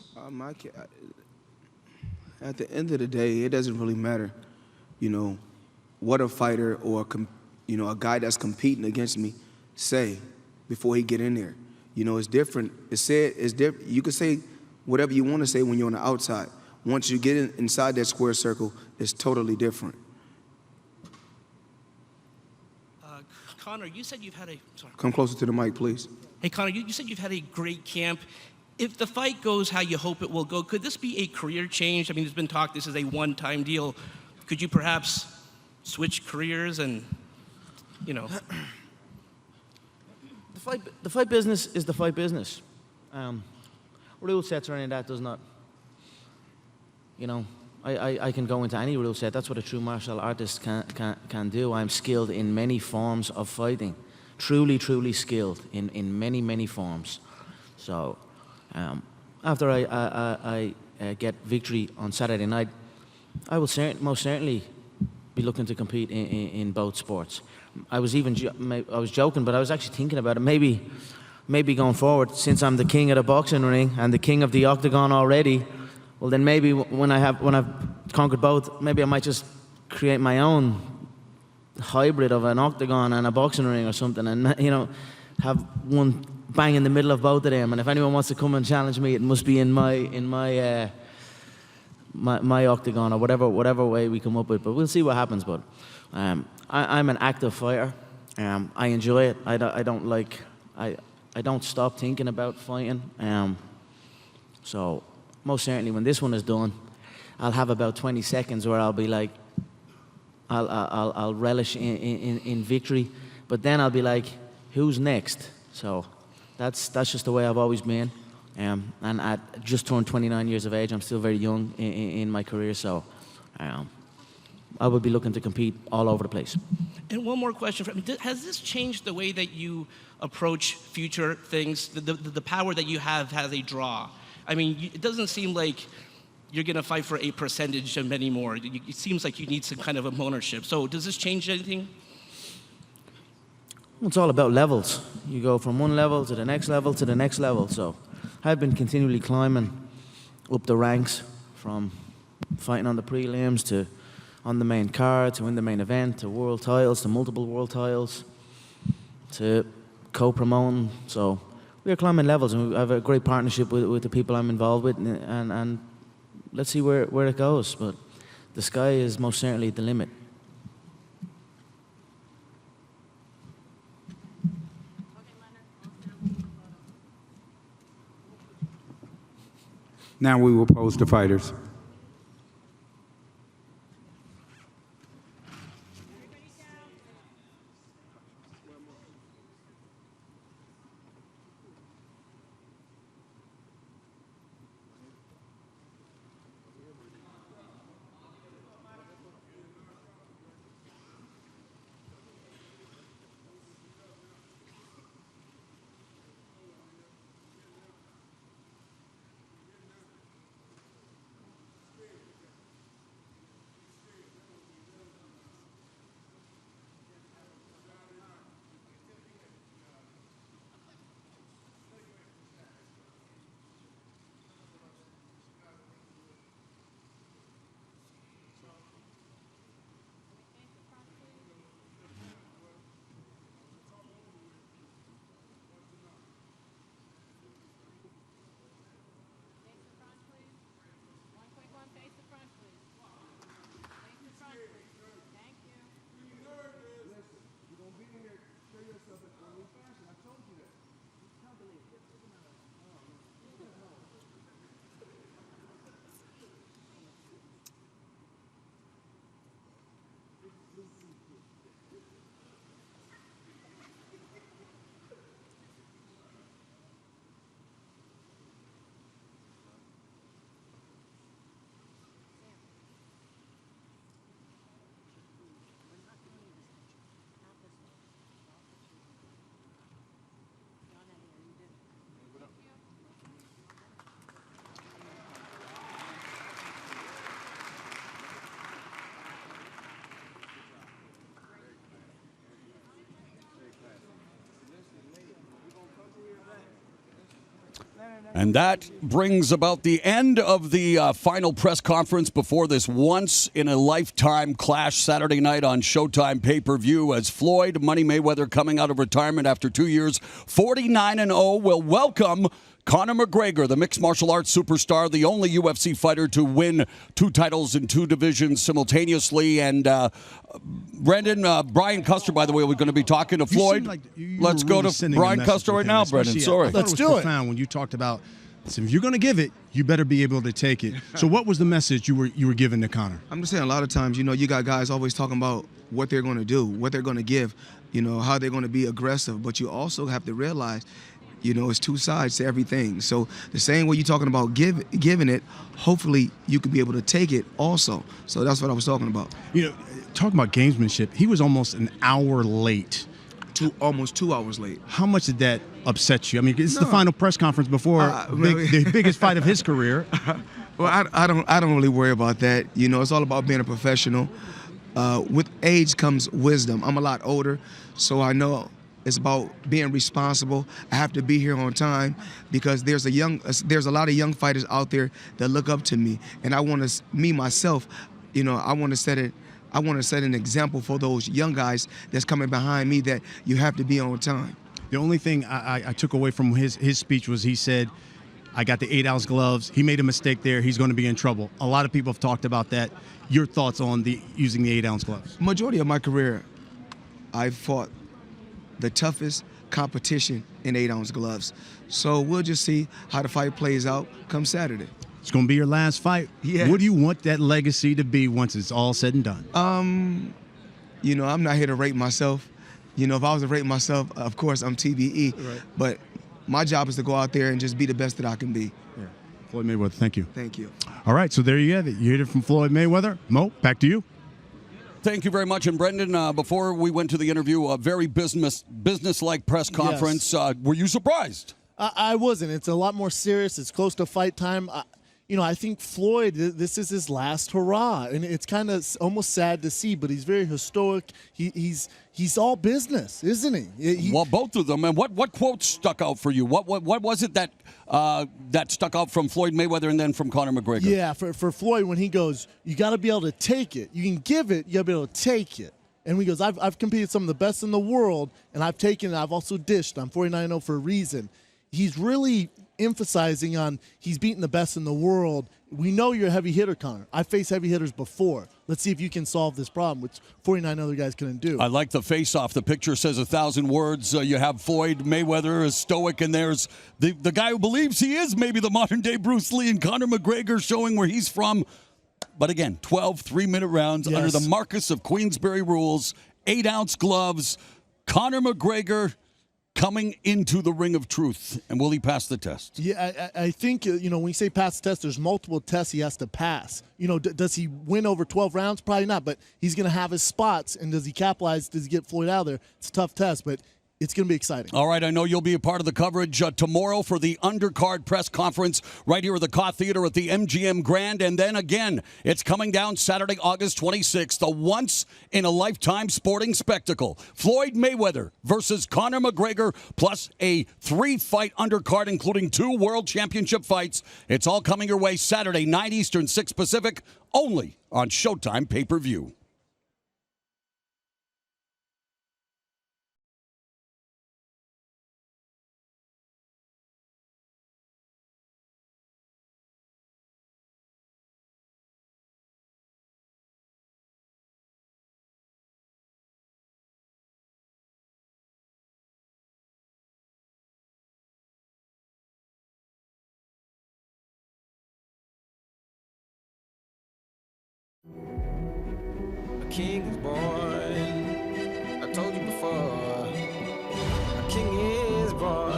At the end of the day, it doesn't really matter, what a fighter or a guy that's competing against me say before he get in there. It's different. It's different. You can say whatever you want to say when you're on the outside. Once you get inside that square circle, it's totally different. Conor, you said you've had a... Sorry. Come closer to the mic, please. Hey, Conor, you said you've had a great camp. If the fight goes how you hope it will go, could this be a career change? I mean, there's been talk this is a one-time deal. Could you perhaps switch careers and, The fight business is the fight business. Rule sets around that does not you know, I can go into any rule set. That's what a true martial artist can do. I'm skilled in many forms of fighting. Truly skilled in many forms. So after I get victory on Saturday night, I will most certainly be looking to compete in both sports. I was joking, but I was actually thinking about it. Maybe going forward, since I'm the king of the boxing ring and the king of the octagon already, well then maybe when I've conquered both, maybe I might just create my own hybrid of an octagon and a boxing ring or something, and you know, have one bang in the middle of both of them. And if anyone wants to come and challenge me, it must be in my octagon or whatever way we come up with. But we'll see what happens. But I'm an active fighter. I enjoy it. I don't stop thinking about fighting. So most certainly when this one is done, I'll have about 20 seconds where I'll be like, I'll relish in victory, but then I'll be like, who's next? So that's just the way I've always been. And at just turned 29 years of age, I'm still very young in my career, so I will be looking to compete all over the place. And one more question. Has this changed the way that you approach future things? The power that you have has a draw. I mean, it doesn't seem like you're going to fight for a percentage of many more. It seems like you need some kind of ownership. So does this change anything? It's all about levels. You go from one level to the next level to the next level. So I've been continually climbing up the ranks, from fighting on the prelims to on the main card to in the main event to world titles to multiple world titles to co-promoting. So we're climbing levels, and we have a great partnership with the people I'm involved with, and let's see where it goes. But the sky is most certainly the limit. Now we will pose to fighters. And that brings about the end of the final press conference before this once-in-a-lifetime clash Saturday night on Showtime pay-per-view, as Floyd Money Mayweather, coming out of retirement after 2 years, 49-0, will welcome Conor Mcgregor, the mixed martial arts superstar, the only UFC fighter to win 2 titles in 2 divisions simultaneously. And Brendan, Brian Custer, by the way, we're going to be talking to Floyd. Like Let's go to Brian Custer right now, Brendan. Sorry. Let's do it. Profound when you talked about, so if you're going to give it, you better be able to take it. So what was the message you were giving to Conor? I'm just saying, a lot of times, you got guys always talking about what they're going to do, what they're going to give, how they're going to be aggressive. But you also have to realize, You know, it's two sides to everything. So the same way you're talking about giving it, hopefully you can be able to take it also. So that's what I was talking about. You know, talking about gamesmanship, he was almost an hour late. Almost 2 hours late. How much did that upset you? I mean, it's the final press conference before the biggest fight of his career. Well, I don't really worry about that. You know, it's all about being a professional. With age comes wisdom. I'm a lot older, so I know it's about being responsible. I have to be here on time because there's a lot of young fighters out there that look up to me, and I want to, me myself, you know, I want to set an example for those young guys that's coming behind me that you have to be on time. The only thing I took away from his speech was he said, I got the 8-ounce gloves. He made a mistake there. He's going to be in trouble. A lot of people have talked about that. Your thoughts on using the 8-ounce gloves? Majority of my career, I fought the toughest competition in 8-ounce gloves. So we'll just see how the fight plays out come Saturday. It's going to be your last fight. Yeah. What do you want that legacy to be once it's all said and done? You know, I'm not here to rate myself. You know, if I was to rate myself, of course, I'm TBE. Right. But my job is to go out there and just be the best that I can be. Yeah. Floyd Mayweather, thank you. Thank you. All right, so there you have it. You heard it from Floyd Mayweather. Mo, back to you. Thank you very much. And Brendan, before we went to the interview, a very business-like press conference. Yes. Were you surprised? I wasn't. It's a lot more serious. It's close to fight time. You know, I think Floyd, this is his last hurrah, and it's kind of almost sad to see, but he's very historic. He's all business, isn't he? Well, both of them. And what quote stuck out for you? What was it that stuck out from Floyd Mayweather and then from Conor McGregor? Yeah, for Floyd, when he goes, you got to be able to take it. You can give it, you got to be able to take it. And he goes, I've competed some of the best in the world, and I've taken it. I've also dished. I'm 49-0 for a reason. He's really emphasizing on he's beaten the best in the world. We know you're a heavy hitter, Conor. I've faced heavy hitters before. Let's see if you can solve this problem, which 49 other guys couldn't do. I like the face-off. The picture says 1,000 words. You have Floyd Mayweather as stoic, and there's the guy who believes he is maybe the modern-day Bruce Lee, and Conor McGregor showing where he's from. But again, 12 3-minute rounds under the Marcus of Queensberry rules, 8-ounce gloves. Conor McGregor coming into the ring of truth, and will he pass the test? Yeah, I think, you know, when you say pass the test, there's multiple tests he has to pass. You know, does he win over 12 rounds? Probably not, but he's going to have his spots, and does he capitalize? Does he get Floyd out of there? It's a tough test, but it's going to be exciting. All right, I know you'll be a part of the coverage tomorrow for the undercard press conference right here at the Cott Theater at the MGM Grand. And then again, it's coming down Saturday, August 26th, a once-in-a-lifetime sporting spectacle. Floyd Mayweather versus Conor McGregor, plus a 3-fight undercard, including 2 world championship fights. It's all coming your way Saturday, 9 Eastern, 6 Pacific, only on Showtime pay-per-view. A king is born. I told you before. A king is born.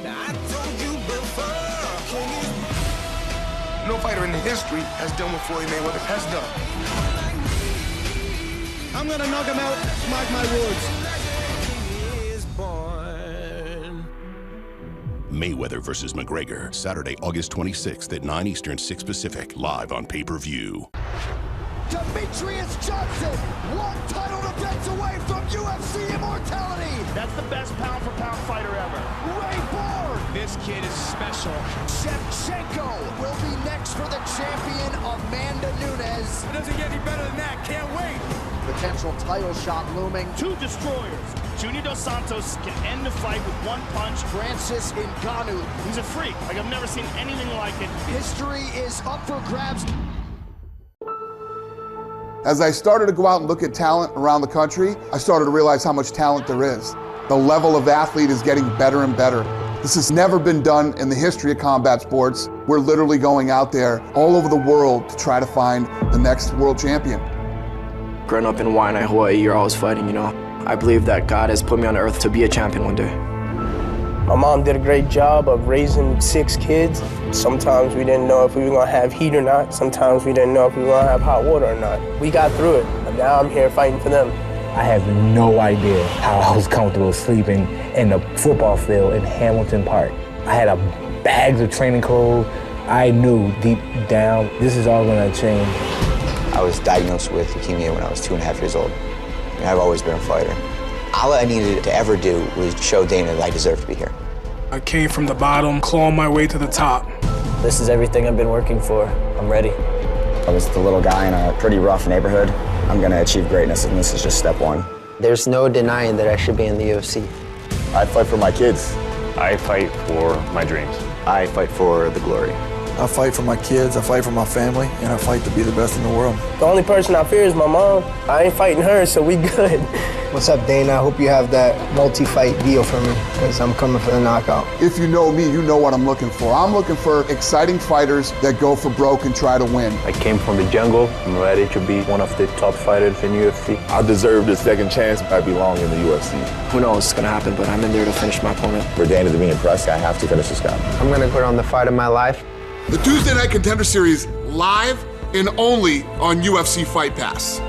Now I told you before. A king is born. No fighter in the history has done what Floyd Mayweather has done. I'm gonna knock him out. Mark my words. A king is born. Mayweather versus McGregor, Saturday, August 26th at 9 Eastern, 6 Pacific, live on pay-per-view. Demetrius Johnson, 1 title defense away from UFC immortality. That's the best pound-for-pound fighter ever. Ray Borg. This kid is special. Shevchenko will be next for the champion, Amanda Nunes. It doesn't get any better than that. Can't wait. Potential title shot looming. 2 destroyers. Junior Dos Santos can end the fight with 1 punch. Francis Ngannou. He's a freak. Like, I've never seen anything like it. History is up for grabs. As I started to go out and look at talent around the country, I started to realize how much talent there is. The level of athlete is getting better and better. This has never been done in the history of combat sports. We're literally going out there all over the world to try to find the next world champion. Growing up in Waianae, Hawaii, you're always fighting, you know. I believe that God has put me on earth to be a champion one day. My mom did a great job of raising 6 kids. Sometimes we didn't know if we were gonna have heat or not. Sometimes we didn't know if we were gonna have hot water or not. We got through it, and now I'm here fighting for them. I have no idea how I was comfortable sleeping in the football field in Hamilton Park. I had bags of training clothes. I knew deep down, this is all gonna change. I was diagnosed with leukemia when I was 2.5 years old. And I've always been a fighter. All I needed to ever do was show Dana that I deserve to be here. I came from the bottom, clawing my way to the top. This is everything I've been working for. I'm ready. I was the little guy in a pretty rough neighborhood. I'm gonna achieve greatness, and this is just step one. There's no denying that I should be in the UFC. I fight for my kids. I fight for my dreams. I fight for the glory. I fight for my kids, I fight for my family, and I fight to be the best in the world. The only person I fear is my mom. I ain't fighting her, so we good. What's up, Dana? I hope you have that multi-fight deal for me, because I'm coming for the knockout. If you know me, you know what I'm looking for. I'm looking for exciting fighters that go for broke and try to win. I came from the jungle. I'm ready to be one of the top fighters in UFC. I deserve this second chance. I belong in the UFC. Who knows what's going to happen, but I'm in there to finish my opponent. For Dana to be impressed, I have to finish this guy. I'm going to put on the fight of my life. The Tuesday Night Contender Series live and only on UFC Fight Pass.